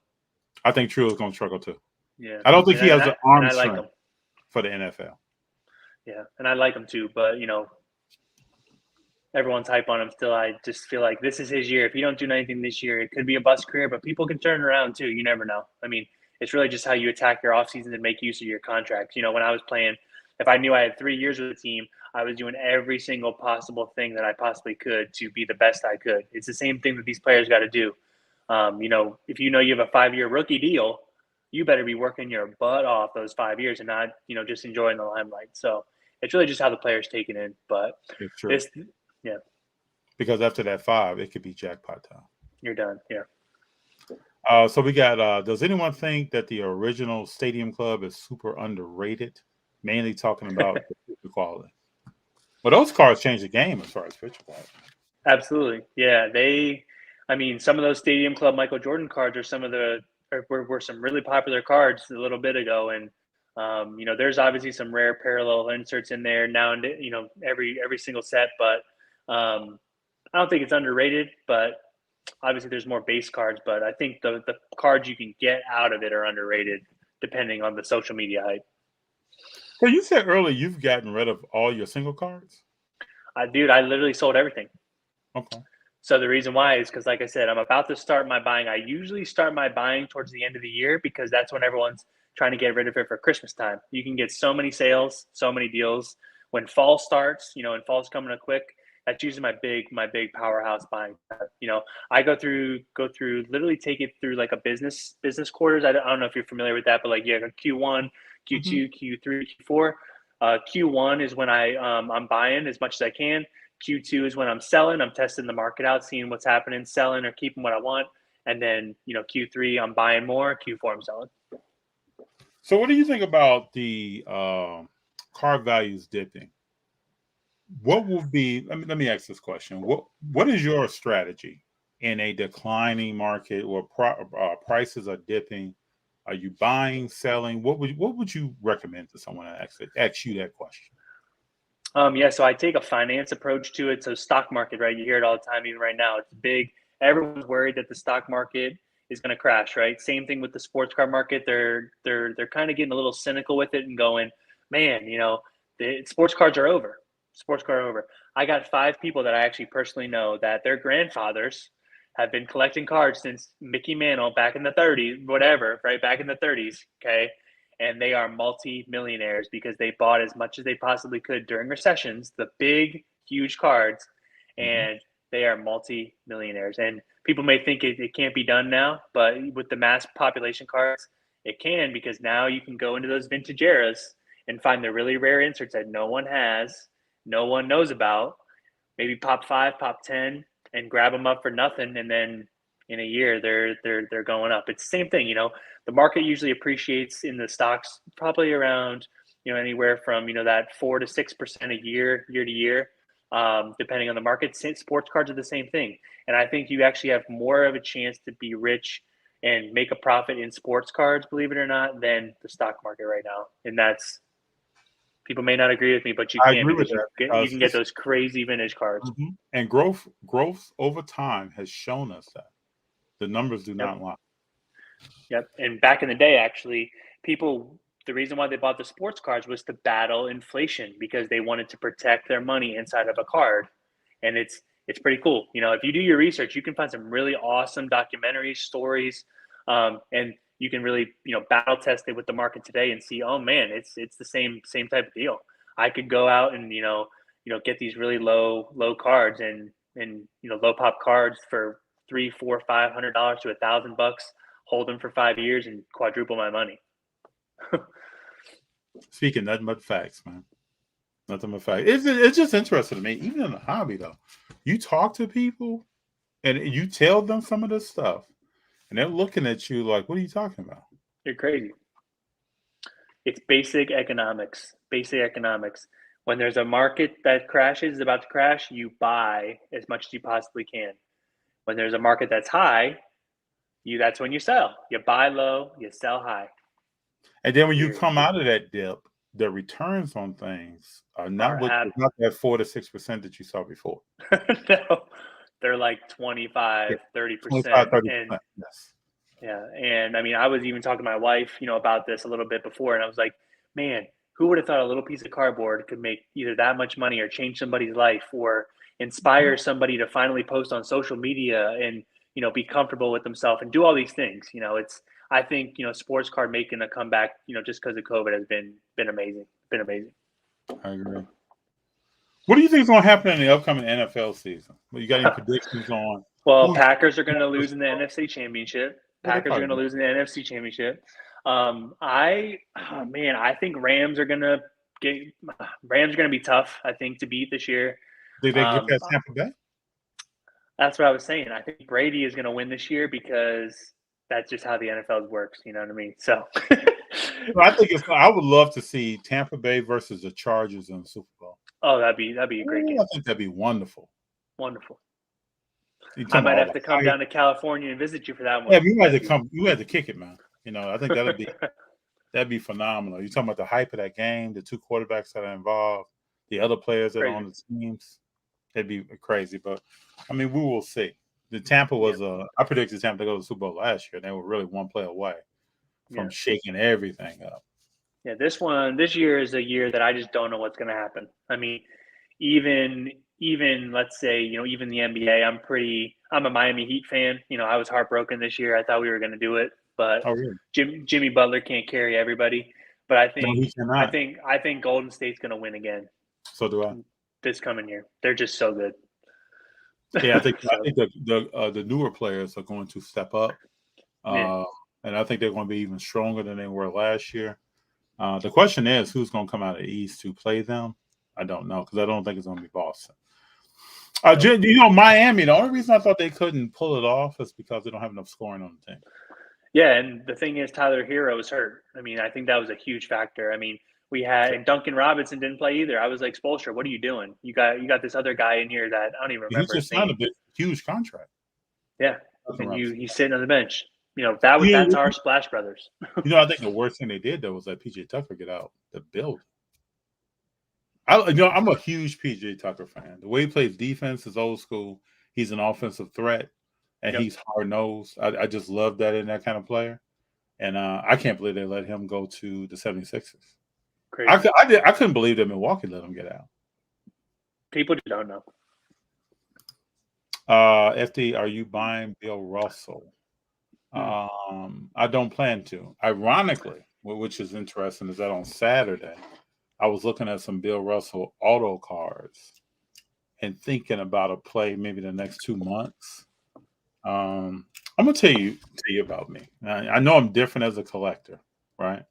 I think Tua is going to struggle, too. Yeah. I don't think he has the arm like strength for the NFL. Yeah, and I like him, too. But, everyone's hype on him still. I just feel like this is his year. If you don't do anything this year, it could be a bust career, but people can turn it around, too. You never know. I mean, it's really just how you attack your offseason and make use of your contract. When I was playing, if I knew I had 3 years with the team, I was doing every single possible thing that I possibly could to be the best I could. It's the same thing that these players got to do. If you have a 5-year rookie deal, you better be working your butt off those 5 years and not, just enjoying the limelight. So it's really just how the players take it in. But it's true. Because after that 5, it could be jackpot time. You're done. Yeah. So we got, does anyone think that the original Stadium Club is super underrated? Mainly talking about the quality. Well, those cards changed the game as far as picture quality. Absolutely. Yeah. Some of those Stadium Club Michael Jordan cards were some really popular cards a little bit ago. And, there's obviously some rare parallel inserts in there now and, every single set. But I don't think it's underrated, but obviously there's more base cards. But I think the cards you can get out of it are underrated depending on the social media hype. So you said earlier you've gotten rid of all your single cards? I literally sold everything. Okay. So the reason why is because, like I said, I'm about to start my buying. I usually start my buying towards the end of the year because that's when everyone's trying to get rid of it for Christmas time. You can get so many sales, so many deals. When fall starts, and fall's coming up quick, that's usually my big powerhouse buying. I go through, literally take it through like a business quarters. I don't know if you're familiar with that, but like you have Q1, Q2, Q3, Q4. Q1 is when I'm buying as much as I can. Q2 is when I'm selling. I'm testing the market out, seeing what's happening, selling or keeping what I want. And then, Q3, I'm buying more. Q4, I'm selling. So what do you think about the card values dipping? What will be, let me ask this question. What is your strategy in a declining market where prices are dipping? Are you buying, selling? What would you recommend to someone that asks you that question? So I take a finance approach to it. So stock market, right? You hear it all the time, even right now. It's big. Everyone's worried that the stock market is going to crash, right? Same thing with the sports card market. They're kind of getting a little cynical with it and going, man, the sports cards are over. Sports card are over. I got 5 people that I actually personally know that their grandfathers have been collecting cards since Mickey Mantle back in the 30s, whatever, right? Back in the 30s, okay? And they are multi-millionaires because they bought as much as they possibly could during recessions, the big, huge cards, and they are multi-millionaires. And people may think it can't be done now, but with the mass population cards, it can, because now you can go into those vintage eras and find the really rare inserts that no one has, no one knows about, maybe pop 5, pop 10, and grab them up for nothing, and then in a year they're going up. It's the same thing, the market usually appreciates in the stocks probably around anywhere from that 4 to 6% a year to year, depending on the market. Sports cards are the same thing, and I think you actually have more of a chance to be rich and make a profit in sports cards, believe it or not, than the stock market right now. And that's, people may not agree with me, but you can. I agree with that. You can get those crazy vintage cards. And growth over time has shown us that the numbers do not lie. Yep. And back in the day, actually, the reason why they bought the sports cards was to battle inflation, because they wanted to protect their money inside of a card. And it's pretty cool. If you do your research, you can find some really awesome documentaries, stories, and you can really, battle test it with the market today and see, oh man, it's the same type of deal. I could go out and, get these really low cards and low pop cards for $300, $400, $500 to $1,000, hold them for 5 years and quadruple my money. Speaking nothing but facts, man. Nothing but facts. It's just interesting to me, even in the hobby though. You talk to people and you tell them some of this stuff, and they're looking at you like, what are you talking about? You're crazy. It's basic economics. Basic economics. When there's a market that crashes, is about to crash, you buy as much as you possibly can. When there's a market that's high, that's when you sell. You buy low, you sell high. And then when you come out of that dip, the returns on things are not that 4 to 6% that you saw before. No, they're like 25, 30%. 25, 30%. And, yes. Yeah. And I mean, I was even talking to my wife, about this a little bit before, and I was like, man, who would have thought a little piece of cardboard could make either that much money or change somebody's life or inspire somebody to finally post on social media and, be comfortable with themselves and do all these things. I think, sports card making a comeback, just because of COVID has been amazing. Been amazing. I agree. What do you think is going to happen in the upcoming NFL season? Well, you got any predictions on? Well, Packers are going to lose in the NFC Championship. Packers are going to lose in the NFC Championship. I think Rams are going to be tough, I think, to beat this year. Did they get past Tampa Bay? That's what I was saying. I think Brady is going to win this year because that's just how the NFL works. You know what I mean? So I think I would love to see Tampa Bay versus the Chargers in the Super Bowl. Oh, that'd be a great game. I think that'd be wonderful. Wonderful. I might have to come down to California and visit you for that one. Yeah, you had to come. You had to kick it, man. I think that'd be phenomenal. You're talking about the hype of that game, the two quarterbacks that are involved, the other players that are on the teams. It'd be crazy, but I mean, we will see. The Tampa was I predicted Tampa to go to the Super Bowl last year. They were really one play away from shaking everything up. Yeah, this year is a year that I just don't know what's going to happen. I mean, even let's say, even the NBA, I'm a Miami Heat fan. I was heartbroken this year. I thought we were going to do it, but Jimmy Butler can't carry everybody. But I think Golden State's going to win again. So do I. This coming year, they're just so good. Yeah, I think the newer players are going to step up, and I think they're going to be even stronger than they were last year. The question is, who's going to come out of the East to play them? I don't know, because I don't think it's going to be Boston. Miami, the only reason I thought they couldn't pull it off is because they don't have enough scoring on the team. Yeah, and the thing is, Tyler Hero was hurt. I mean, I think that was a huge factor. I mean, and Duncan Robinson didn't play either. I was like, Spoelstra, what are you doing? You got this other guy in here that I don't even remember. He just signed a huge contract. Yeah, and he's sitting on the bench. That's our Splash Brothers. I think the worst thing they did though was let PJ Tucker get out the build. I'm a huge PJ Tucker fan. The way he plays defense is old school. He's an offensive threat, and he's hard nosed. I just love that in that kind of player. And I can't believe they let him go to the 76ers. Crazy. I couldn't believe that Milwaukee let him get out. People don't know. FD, are you buying Bill Russell? I don't plan to. Ironically, which is interesting, is that on Saturday, I was looking at some Bill Russell auto cards and thinking about a play maybe the next 2 months. I'm gonna tell you about me. I know I'm different as a collector, right?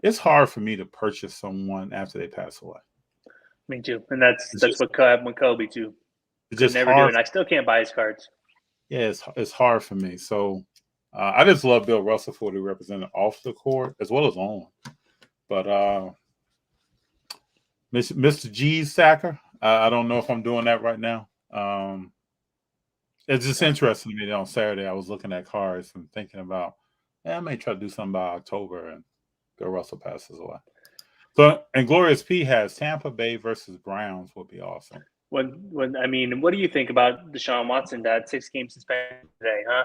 It's hard for me to purchase someone after they pass away. Me too, and that's what happened with Kobe too. It's just never do it. And I still can't buy his cards. Yeah, it's hard for me. So I just love Bill Russell for what he represented off the court as well as on. But Mr. G's Sacker, I don't know if I'm doing that right now. It's just interesting to me that on Saturday I was looking at cards and thinking about, I may try to do something by October, and Bill Russell passes away. So, and Glorious P has Tampa Bay versus Browns would be awesome. What do you think about Deshaun Watson? That 6-game suspension today, huh?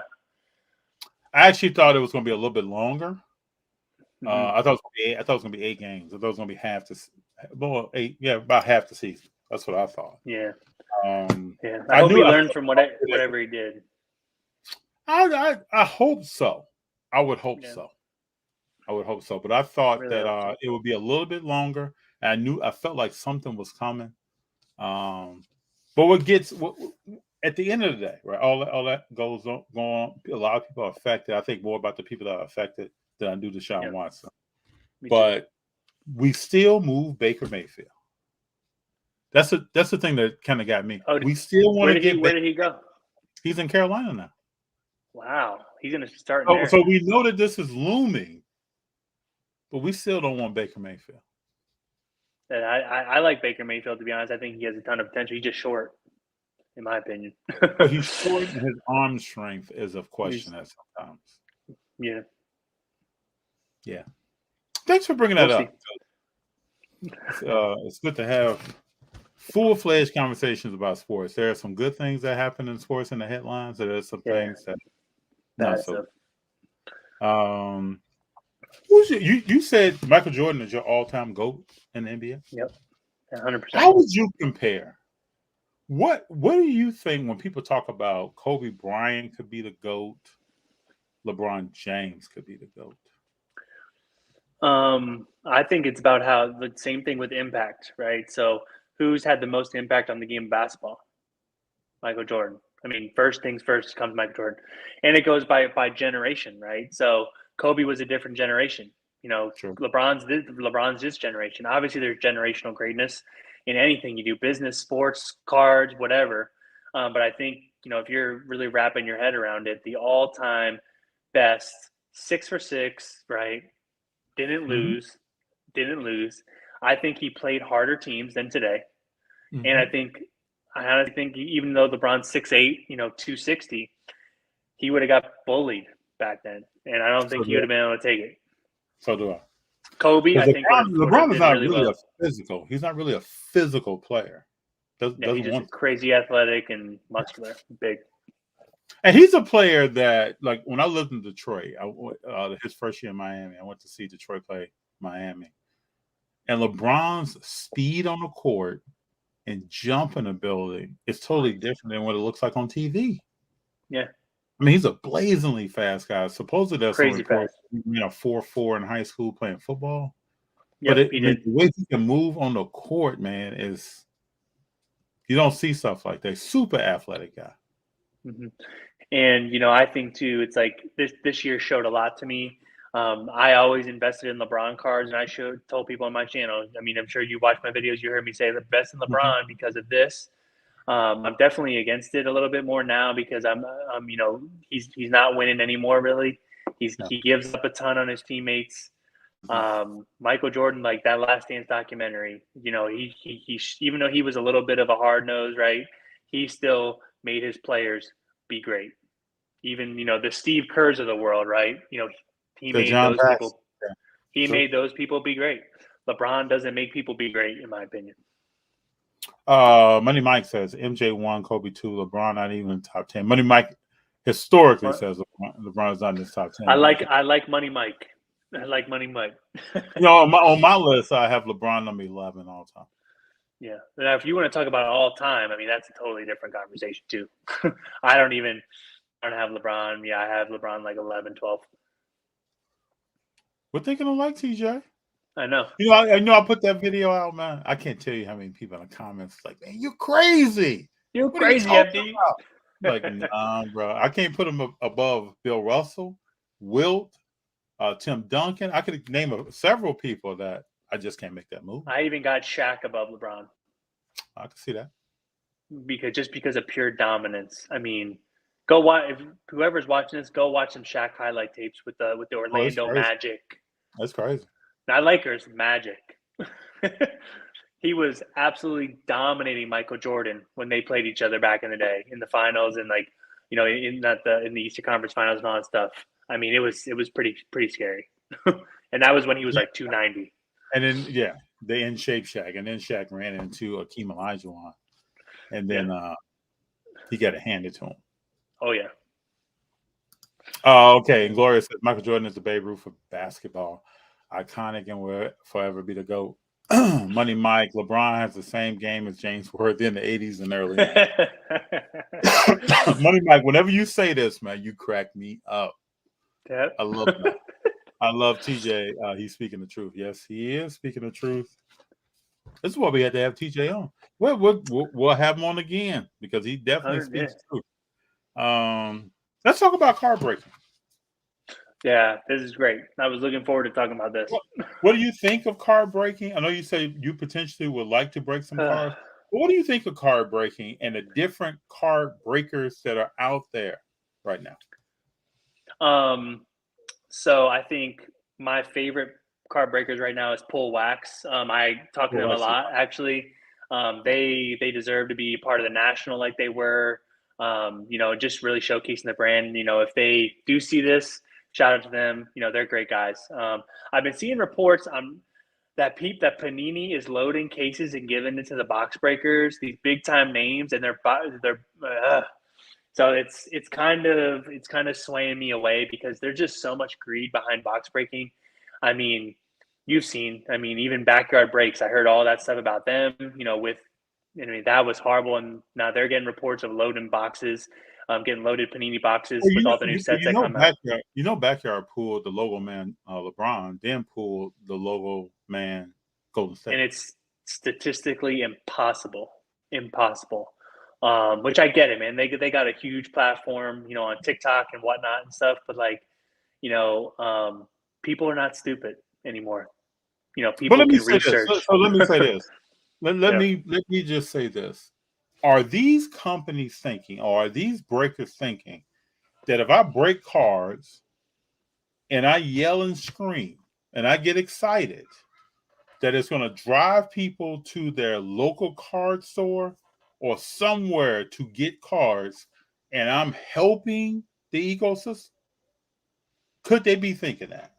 I actually thought it was going to be a little bit longer. I thought it was going to be 8 games. I thought it was going to be half about half the season. That's what I thought. Yeah. I hope he learned from whatever he did. I hope so. I would hope so. But I thought that it would be a little bit longer. And I felt like something was coming. But at the end of the day, right? All that goes on. A lot of people are affected. I think more about the people that are affected than I do Deshaun Watson. But we still move Baker Mayfield. That's the thing that kind of got me. We still want to get. Where did he go? He's in Carolina now. Wow, he's going to start there. So we know that this is looming. but we still don't want Baker Mayfield. And I like Baker Mayfield, to be honest. I think he has a ton of potential. He's just short, in my opinion. But he's short, and his arm strength is of question at sometimes. Yeah. Yeah. Thanks for bringing that up. It's good to have full-fledged conversations about sports. There are some good things that happen in sports in the headlines. There are some things that not so. You said Michael Jordan is your all-time GOAT in the NBA? Yep, 100%. How would you compare? What do you think when people talk about Kobe Bryant could be the GOAT, LeBron James could be the GOAT? I think it's about how the same thing with impact, right? So who's had the most impact on the game of basketball? Michael Jordan. I mean, first things first comes Michael Jordan. And it goes by generation, right? So Kobe was a different generation. You know, True. LeBron's this generation. Obviously, there's generational greatness in anything you do, business, sports, cards, whatever. But I think, you know, if you're really wrapping your head around it, the all-time best 6 for 6, right? Didn't lose. I think he played harder teams than today. Mm-hmm. And I honestly think even though LeBron's 6'8", you know, 260, he would have got bullied back then. And I don't think he would have been able to take it. So do I. Kobe, I think LeBron is not really a physical. He's not really a physical player. He's just crazy athletic and muscular, big. And he's a player that, like, when I lived in Detroit, his first year in Miami, I went to see Detroit play Miami. And LeBron's speed on the court and jump in the building is totally different than what it looks like on TV. Yeah. I mean, he's a blazingly fast guy. Supposedly that's crazy fast. 4'4" in high school playing football. Yep, but the way he can move on the court, man, is you don't see stuff like that. Super athletic guy. Mm-hmm. And, you know, I think too, it's like this year showed a lot to me. I always invested in LeBron cards, and I told people on my channel, I mean, I'm sure you watch my videos, you heard me say invest in LeBron because of this. I'm definitely against it a little bit more now because I'm you know, he's not winning anymore, really. He gives up a ton on his teammates. Michael Jordan, like that Last Dance documentary, you know, he even though he was a little bit of a hard nose, right? He still made his players be great. Even, you know, the Steve Kerrs of the world, right? You know, he made those people. He made those people be great. LeBron doesn't make people be great, in my opinion. Money Mike says MJ 1, Kobe 2, LeBron not even top 10. Money Mike historically says LeBron is not in his top 10. I like Money Mike. I like Money Mike. You know, on my list, I have LeBron number 11 all time. Yeah. Now, if you want to talk about all time, I mean, that's a totally different conversation too. I don't have LeBron. Yeah, I have LeBron like 11, 12. We're thinking alike, TJ. I know. You know, I put that video out, man. I can't tell you how many people in the comments like, man, you're crazy. You're crazy, FD. Like, nah, bro. I can't put him above Bill Russell, Wilt, Tim Duncan. I could name several people that I just can't make that move. I even got Shaq above LeBron. I can see that. Because of pure dominance. I mean, go watch. If whoever's watching this, go watch some Shaq highlight tapes with the Orlando Magic. That's crazy. Not Lakers, Magic. He was absolutely dominating Michael Jordan when they played each other back in the day in the finals and, like, you know, in the Eastern Conference Finals and all that stuff. I mean, it was pretty scary. And that was when he was like 290. And then they in shape Shaq, and then Shaq ran into Akeem Olajuwon, and then he got it handed to him. Oh yeah. Okay. And Gloria says Michael Jordan is the Babe Ruth of basketball. Iconic and will forever be the GOAT. Money Mike, LeBron has the same game as James Worthy in the 80s and early 90s. Money Mike, whenever you say this, man, you crack me up. Yep. I love that. I love TJ. He's speaking the truth. Yes, he is speaking the truth. This is why we had to have TJ on. We'll have him on again because he definitely speaks the truth. Let's talk about car breaking. Yeah, this is great. I was looking forward to talking about this. What do you think of car breaking? I know you say you potentially would like to break some cars. But what do you think of car breaking and the different car breakers that are out there right now? So I think my favorite card breakers right now is Pull Wax. I talk to them a lot, actually. They deserve to be part of the national like they were. Just really showcasing the brand. If they do see this, shout out to them. They're great guys. I've been seeing reports that Panini is loading cases and giving it to the box breakers, these big time names, and so it's kind of swaying me away because there's just so much greed behind box breaking. I mean, you've seen, even Backyard Breaks. I heard all that stuff about them. That was horrible, and now they're getting reports of loading boxes, getting loaded Panini boxes with all the new sets that come out. Backyard pulled the logo man LeBron, then pulled the logo man Golden State, and it's statistically impossible. Which I get it, man. They got a huge platform, on TikTok and whatnot and stuff. But people are not stupid anymore. People can research. So let me say this. Let me just say this. Are these companies thinking, or are these breakers thinking that if I break cards and I yell and scream and I get excited, that it's going to drive people to their local card store or somewhere to get cards, and I'm helping the ecosystem? Could they be thinking that?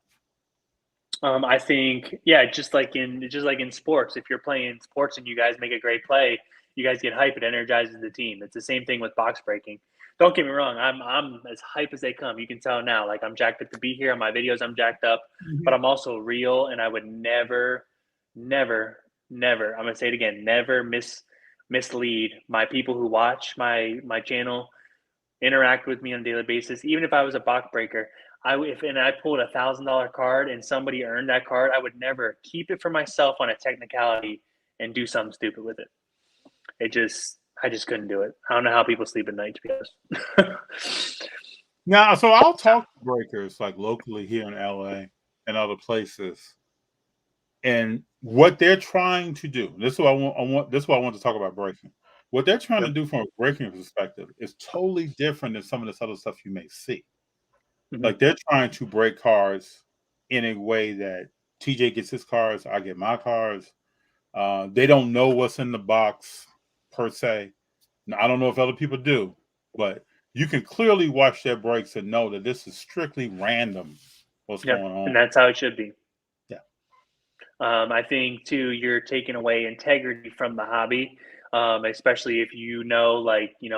I think, just like in sports, if you're playing sports and you guys make a great play, you guys get hype. It energizes the team. It's the same thing with box breaking. Don't get me wrong. I'm as hype as they come. You can tell now. Like, I'm jacked up to be here. On my videos, I'm jacked up, but I'm also real. And I would never, I'm going to say it again, never mislead my people who watch my channel, interact with me on a daily basis. Even if I was a box breaker, if I pulled $1,000 card and somebody earned that card, I would never keep it for myself on a technicality and do something stupid with it. I just couldn't do it. I don't know how people sleep at night, to be honest. Now, so I'll talk to breakers like locally here in LA and other places, and what they're trying to do. This is what I want. This is what I want to talk about breaking. What they're trying to do from a breaking perspective is totally different than some of this other stuff you may see. Like, they're trying to break cards in a way that TJ gets his cards, I get my cards. They don't know what's in the box per se. Now, I don't know if other people do, but you can clearly watch their breaks and know that this is strictly random what's going on. And that's how it should be. Yeah. I think, too, you're taking away integrity from the hobby, especially if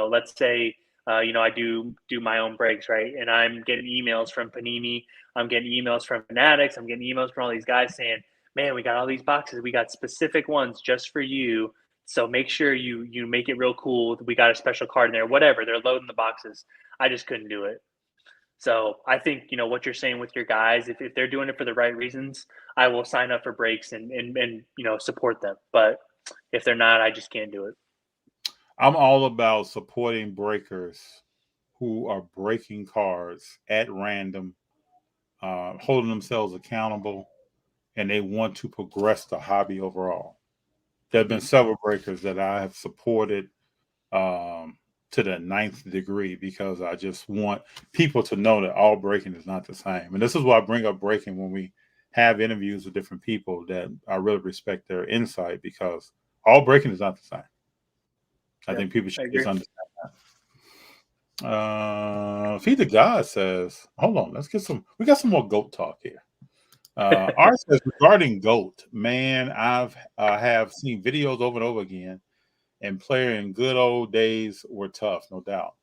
let's say, I do my own breaks, right? And I'm getting emails from Panini. I'm getting emails from Fanatics. I'm getting emails from all these guys saying, man, we got all these boxes. We got specific ones just for you. So make sure you make it real cool. We got a special card in there, whatever. They're loading the boxes. I just couldn't do it. So I think, what you're saying with your guys, if they're doing it for the right reasons, I will sign up for breaks and support them. But if they're not, I just can't do it. I'm all about supporting breakers who are breaking cards at random, holding themselves accountable, and they want to progress the hobby overall. There have been several breakers that I have supported to the 9th degree because I just want people to know that all breaking is not the same. And this is why I bring up breaking when we have interviews with different people, that I really respect their insight, because all breaking is not the same. I think people should just understand that. Feed the God says, hold on, we got some more GOAT talk here. Art says, regarding GOAT, man, I have seen videos over and over again, and player in good old days were tough, no doubt,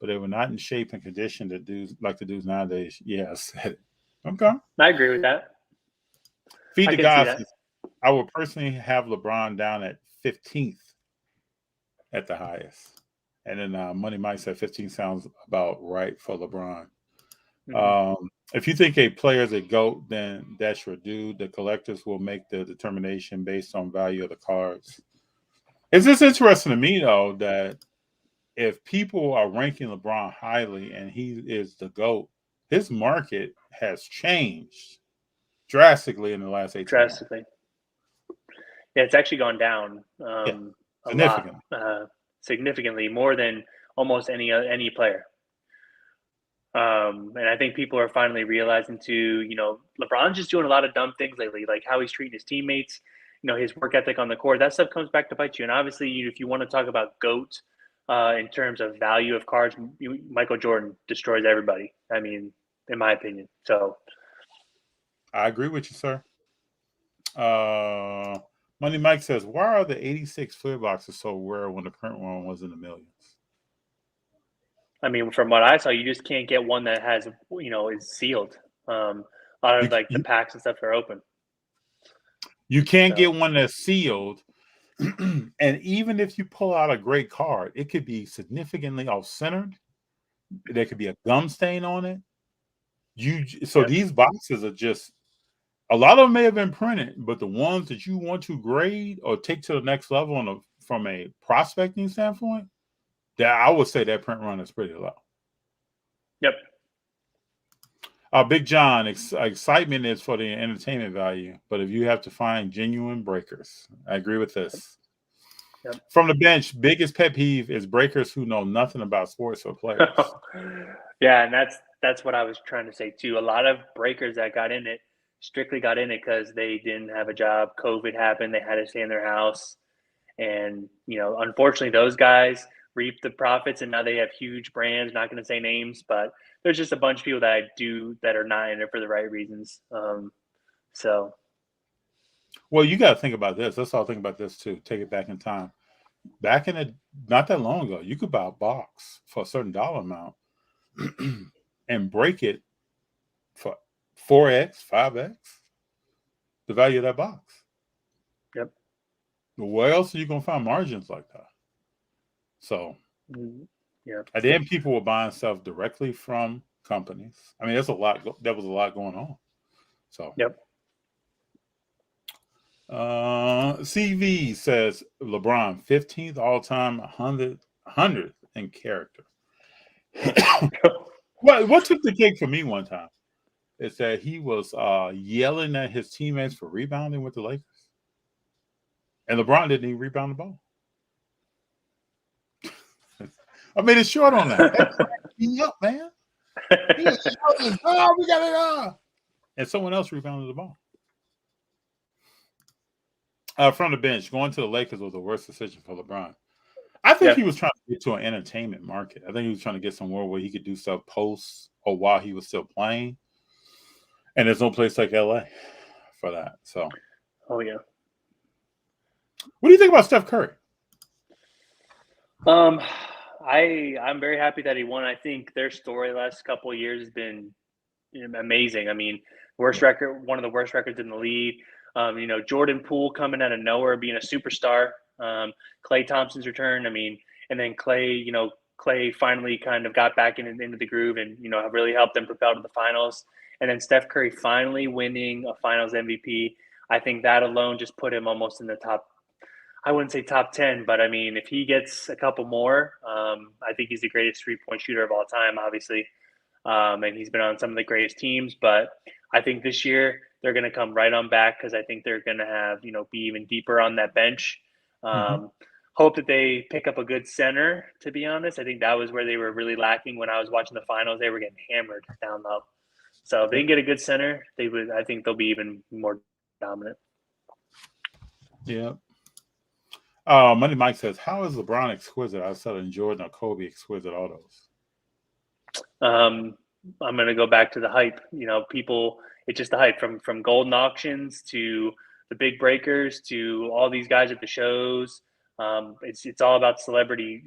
but they were not in shape and condition to do like the dudes nowadays. Yeah, I said it. Okay. I agree with that. Feed the God says, I would personally have LeBron down at 15th at the highest. And then Money Mike said 15 sounds about right for LeBron. If you think a player is a GOAT, then that's your dude. The collectors will make the determination based on value of the cards. It's just interesting to me, though, that if people are ranking LeBron highly and he is the GOAT, his market has changed drastically in the last 18 months. Yeah, it's actually gone down significantly. Significantly more than almost any player. And I think people are finally realizing too, LeBron's just doing a lot of dumb things lately, like how he's treating his teammates, his work ethic on the court. That stuff comes back to bite you. And obviously, if you want to talk about GOAT in terms of value of cards, Michael Jordan destroys everybody. I mean, in my opinion. So I agree with you, sir. Money Mike says, why are the 86 clear boxes so rare when the print one was in the millions? I mean, from what I saw, you just can't get one that has, is sealed. A lot of the packs and stuff are open. You can't get one that's sealed. And even if you pull out a great card, it could be significantly off-centered. There could be a gum stain on it. These boxes are just, a lot of them may have been printed, but the ones that you want to grade or take to the next level from a prospecting standpoint, that I would say that print run is pretty low. Yep. Big John, excitement is for the entertainment value, but if you have to find genuine breakers, I agree with this. Yep. From the bench, biggest pet peeve is breakers who know nothing about sports or players. Yeah, and that's what I was trying to say too. A lot of breakers that got in it strictly got in it because they didn't have a job. COVID happened; they had to stay in their house, and unfortunately, those guys reap the profits, and now they have huge brands. Not going to say names, but there's just a bunch of people that are not in it for the right reasons. Well, you got to think about this. Let's all think about this too. Take it back in time. Back in not that long ago, you could buy a box for a certain dollar amount and break it for 4x, 5x the value of that box. Yep. Where else are you going to find margins like that? So, yeah. And then people were buying stuff directly from companies. I mean, there was a lot going on. So, yep. CV says LeBron 15th all-time 100th in character. What took the cake for me one time is that he was yelling at his teammates for rebounding with the Lakers, and LeBron didn't even rebound the ball. I made it short on that. He up, man. He was shouting, "Oh, we got it on!" And someone else rebounded the ball. From the bench, going to the Lakers was the worst decision for LeBron. I think he was trying to get to an entertainment market. I think he was trying to get somewhere where he could do stuff post or while he was still playing. And there's no place like LA for that. So, oh yeah. What do you think about Steph Curry? I'm very happy that he won. I think their story the last couple of years has been amazing. I mean, record, one of the worst records in the league. Jordan Poole coming out of nowhere, being a superstar. Klay Thompson's return. I mean, and then Klay finally kind of got back into the groove and, really helped them propel to the finals. And then Steph Curry finally winning a finals MVP. I think that alone just put him almost in the top, I wouldn't say top 10, but I mean, if he gets a couple more, I think he's the greatest three-point shooter of all time, obviously. And he's been on some of the greatest teams, but I think this year they're going to come right on back because I think they're going to have, be even deeper on that bench. Hope that they pick up a good center, to be honest. I think that was where they were really lacking when I was watching the finals. They were getting hammered down low. So if they can get a good center, I think they'll be even more dominant. Yeah. Money Mike says, how is LeBron exquisite outside of Jordan or Kobe exquisite autos? I'm going to go back to the hype. People, it's just the hype from golden auctions to the big breakers to all these guys at the shows. It's all about celebrity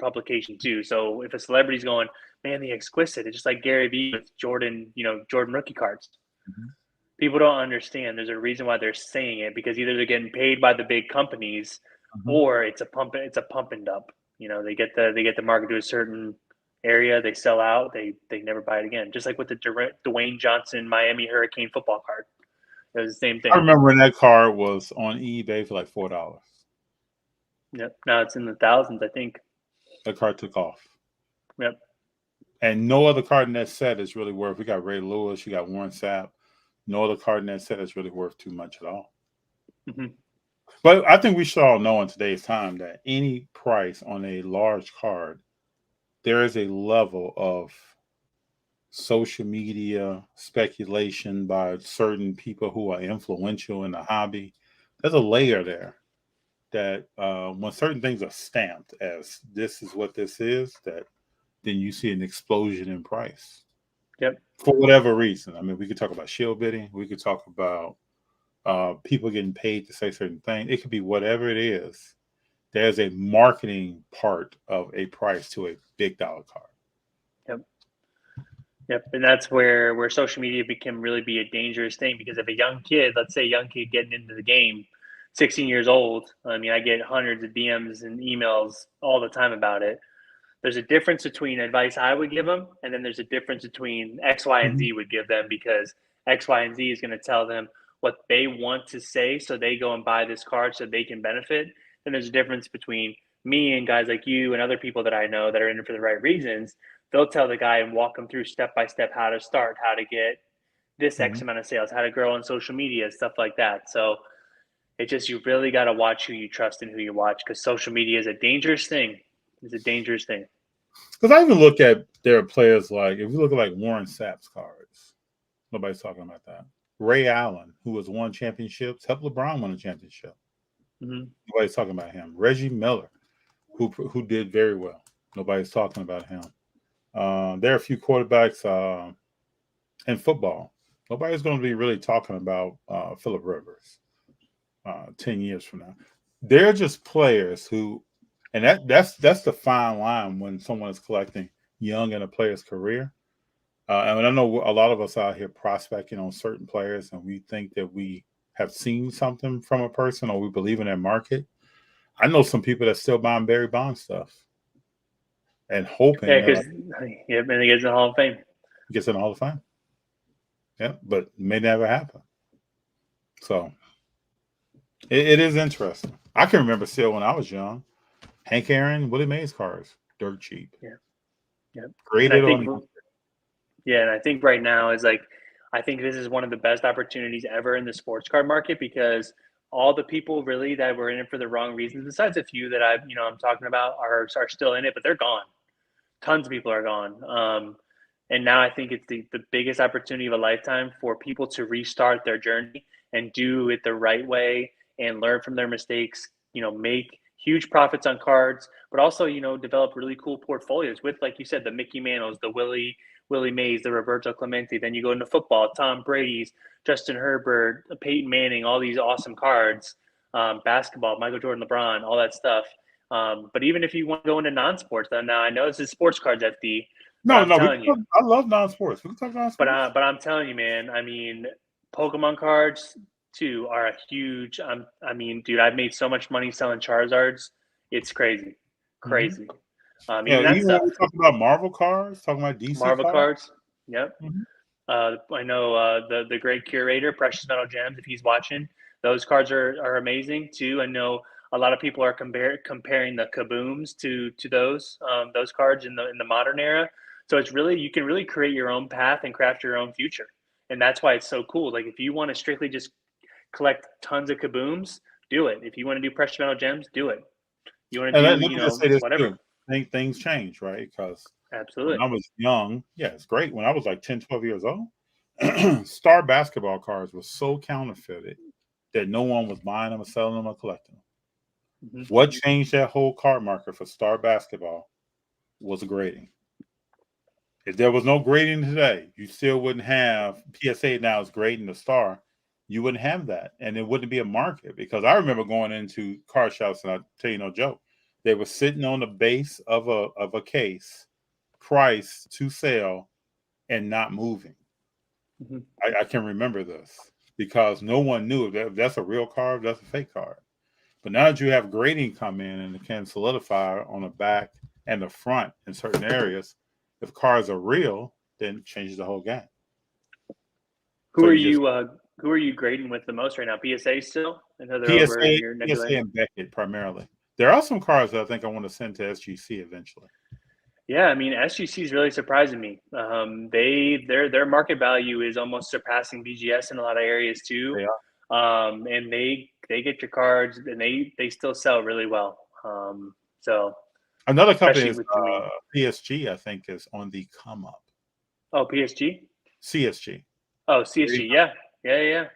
publication too. So if a celebrity's going, man, the exquisite, it's just like Gary Vee with Jordan rookie cards. People don't understand. There's a reason why they're saying it, because either they're getting paid by the big companies or it's a pump and dump. They get the market to a certain area, they sell out, they never buy it again. Just like with the Dwayne Johnson Miami Hurricane football card. It was the same thing. I remember when that card was on eBay for like $4. Yep. Now it's in the thousands, I think. That card took off. Yep. And no other card in that set is really worth. We got Ray Lewis, you got Warren Sapp. No other card in that set is really worth too much at all. But I think we should all know in today's time that any price on a large card, there is a level of social media speculation by certain people who are influential in the hobby. There's a layer there that when certain things are stamped as this is what this is, that then you see an explosion in price. Yep. For whatever reason. I mean, we could talk about shield bidding. We could talk about people getting paid to say certain things. It could be whatever it is. There's a marketing part of a price to a big dollar card. Yep, and that's where social media can really be a dangerous thing, because if a young kid, let's say a young kid getting into the game, 16 years old, I mean, I get hundreds of DMs and emails all the time about it. There's a difference between advice I would give them, and then there's a difference between X, Y, and Z would give them, because X, Y, and Z is going to tell them what they want to say, so they go and buy this card so they can benefit. Then there's a difference between me and guys like you and other people that I know that are in it for the right reasons. They'll tell the guy and walk them through step by step how to start, how to get this X amount of sales, how to grow on social media, stuff like that. So it's just, you really got to watch who you trust and who you watch, because social media is a dangerous thing. It's a dangerous thing. Because I even look at their players like, if you look at like Warren Sapp's cards, nobody's talking about that. Ray Allen, who has won championships, helped LeBron win a championship. Nobody's talking about him. Reggie Miller, who did very well. Nobody's talking about him. There are a few quarterbacks in football. Nobody's going to be really talking about Phillip Rivers 10 years from now. They're just players who, and that's the fine line when someone is collecting young in a player's career. And I know a lot of us out here prospecting on certain players, and we think that we have seen something from a person or we believe in their market. I know some people that still buying Barry Bonds stuff and hoping. Yeah, because and he gets in the Hall of Fame. Gets in the Hall of Fame. Yeah, but may never happen. So it is interesting. I can remember still when I was young, Hank Aaron, Willie Mays cards, dirt cheap. Yeah. Graded on. Yeah, and I think right now is like, I think this is one of the best opportunities ever in the sports card market, because all the people really that were in it for the wrong reasons, besides a few that I'm talking about, are still in it, but they're gone. Tons of people are gone. And now I think it's the biggest opportunity of a lifetime for people to restart their journey and do it the right way and learn from their mistakes, make huge profits on cards, but also, develop really cool portfolios with, like you said, the Mickey Mantles, the Willie Mays, the Roberto Clemente. Then you go into football, Tom Brady's, Justin Herbert, Peyton Manning, all these awesome cards, basketball, Michael Jordan, LeBron, all that stuff. But even if you want to go into non-sports, then now I know this is sports cards, FD. I love non-sports. We can talk non-sports. But I'm telling you, man, I mean, Pokemon cards too are a huge. I mean, dude, I've made so much money selling Charizards. It's crazy. Even Stuff. when we talk about Marvel cards, talking about DC Marvel cards. Yep. Mm-hmm. I know the great curator, Precious Metal Gems, if he's watching, those cards are amazing too. I know a lot of people are comparing the Kabooms to those cards in the modern era. So it's really, you can really create your own path and craft your own future. And that's why it's so cool. Like if you want to strictly just collect tons of Kabooms, do it. If you want to do Precious Metal Gems, do it. You want to do, whatever. Too. I think things change, right? Because absolutely, when I was young, it's great. When I was like 10, 12 years old, Star basketball cards were so counterfeited that no one was buying them or selling them or collecting them. What changed that whole card market for Star basketball was grading. If there was no grading today, you still wouldn't have PSA now is grading the Star. You wouldn't have that, and it wouldn't be a market. Because I remember going into card shops, and I'll tell you no joke, they were sitting on the base of a case, priced to sale, and not moving. I can remember this because no one knew if that's a real card, that's a fake card. But now that you have grading come in and it can solidify on the back and the front in certain areas, if cards are real, then it changes the whole game. Who are you grading with the most right now? PSA still? I know they're over here. PSA and Beckett primarily. There are some cards that I think I want to send to SGC eventually. Yeah, I mean, SGC is really surprising me. Their market value is almost surpassing BGS in a lot of areas too. And they get your cards and they still sell really well. So another company is PSG, I think, is on the come up. Oh, PSG? CSG. Oh, CSG. Yeah.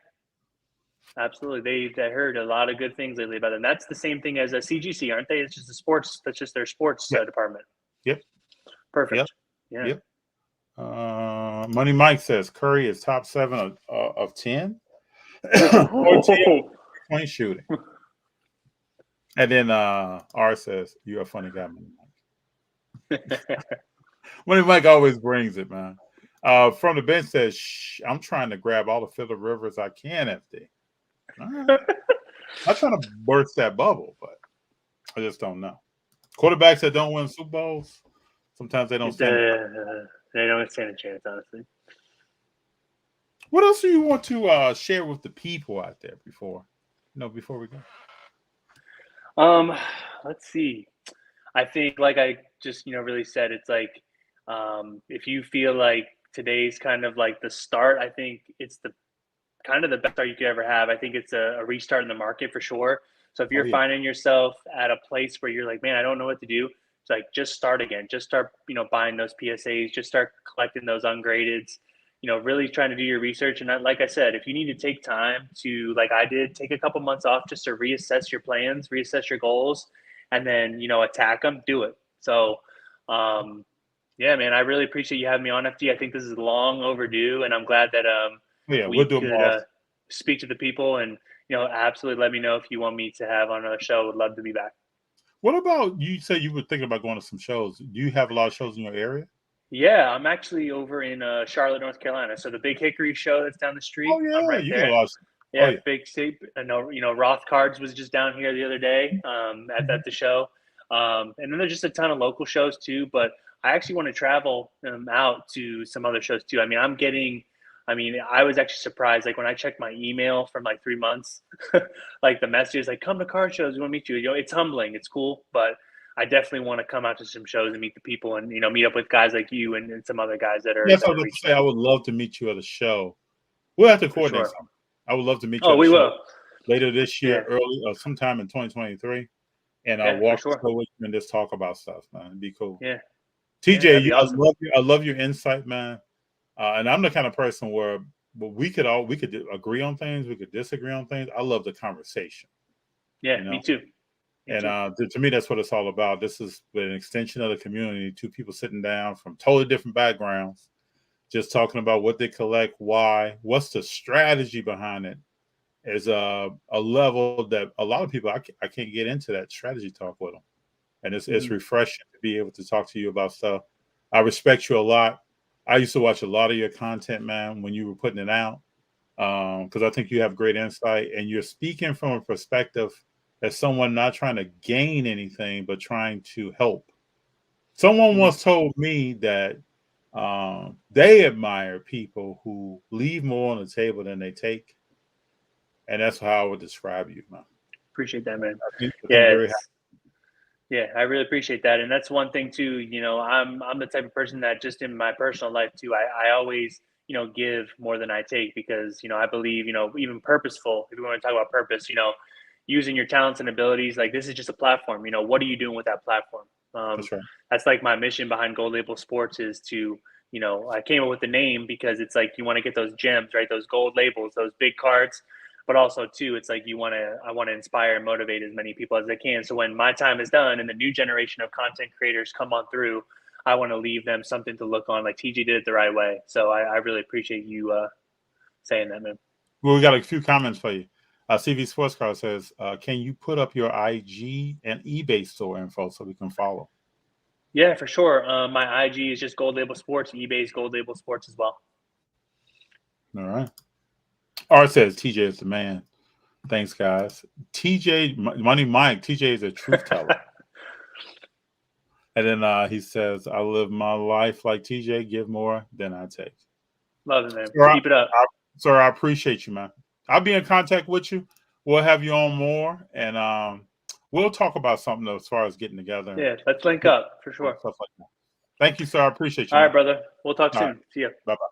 Absolutely. I heard a lot of good things lately about them. That's the same thing as a CGC, aren't they? It's just that's just their sports department. Yep. Perfect. Yep. Money Mike says Curry is top 7 of 10. 14 point shooting. And then R says, "You're a funny guy, Money Mike." Money Mike always brings it, man. From the bench says, "Shh, I'm trying to grab all the Phillip Rivers I can, FD." Right. I'm trying to burst that bubble, but I just don't know. Quarterbacks that don't win Super Bowls, sometimes they don't stand. They don't stand a chance, honestly. What else do you want to share with the people out there before we go? Let's see. I think, like I just really said, it's like if you feel like today's kind of like the start, I think it's the kind of the best start you could ever have. I think it's a restart in the market for sure. So if you're finding yourself at a place where you're like, man, I don't know what to do, it's like just start again. Just start, buying those PSAs. Just start collecting those ungradeds. Really trying to do your research. And like I said, if you need to take time to, like I did, take a couple months off just to reassess your plans, reassess your goals, and then attack them. Do it. So, yeah, man, I really appreciate you having me on, FD. I think this is long overdue, and I'm glad that we'll do could speak to the people, and absolutely let me know if you want me to have on another show. Would love to be back. What about, you said you were thinking about going to some shows? Do you have a lot of shows in your area? Yeah, I'm actually over in Charlotte, North Carolina. So the Big Hickory show that's down the street. Oh yeah, I'm right there. Yeah, big state. I know, Roth Cards was just down here the other day at the show. And then there's just a ton of local shows too. But I actually want to travel out to some other shows too. I was actually surprised. Like when I checked my email from like 3 months, like the messages like, come to car shows, we want to meet you. It's humbling. It's cool. But I definitely want to come out to some shows and meet the people and, meet up with guys like you and some other guys that are. Yes, I was going to say, I would love to meet you at a show. We'll have to coordinate something. I would love to meet you at a show later this year, early or sometime in 2023. And I'll walk the show with you and just talk about stuff, man. It'd be cool. Yeah. TJ, awesome. I love your insight, man. And I'm the kind of person where we could agree on things, we could disagree on things. I love the conversation. Yeah, me too. And to me, that's what it's all about. This is an extension of the community. 2 people sitting down from totally different backgrounds, just talking about what they collect, why, what's the strategy behind it. Is a level that a lot of people, I can't get into that strategy talk with them. And it's refreshing to be able to talk to you about stuff. I respect you a lot. I used to watch a lot of your content, man, when you were putting it out, because I think you have great insight and you're speaking from a perspective as someone not trying to gain anything, but trying to help. Someone once told me that they admire people who leave more on the table than they take. And that's how I would describe you, man. Appreciate that, man. Yeah, I really appreciate that. And that's one thing too, I'm the type of person that just in my personal life too, I always, give more than I take because, I believe, even purposeful, if we want to talk about purpose, using your talents and abilities, like this is just a platform, what are you doing with that platform? That's right. That's like my mission behind Gold Label Sports is to, I came up with the name because it's like, you want to get those gems, right? Those gold labels, those big cards. But also too, it's like I want to inspire and motivate as many people as I can. So when my time is done and the new generation of content creators come on through, I want to leave them something to look on. Like TJ did it the right way. So I really appreciate you saying that, man. Well, we got a few comments for you. CV Sports Car says, can you put up your IG and eBay store info so we can follow? Yeah, for sure. My IG is just Gold Label Sports. eBay is Gold Label Sports as well. All right. R says TJ is the man. Thanks, guys. TJ, Money Mike, TJ is a truth teller. And then he says, I live my life like TJ, give more than I take. Love it, man. Sir, keep it up. Sir, I appreciate you, man. I'll be in contact with you. We'll have you on more. And we'll talk about something as far as getting together. Yeah, let's link up for sure. Stuff like that. Thank you, sir. I appreciate you. All right, brother. We'll talk soon. See ya. Bye-bye.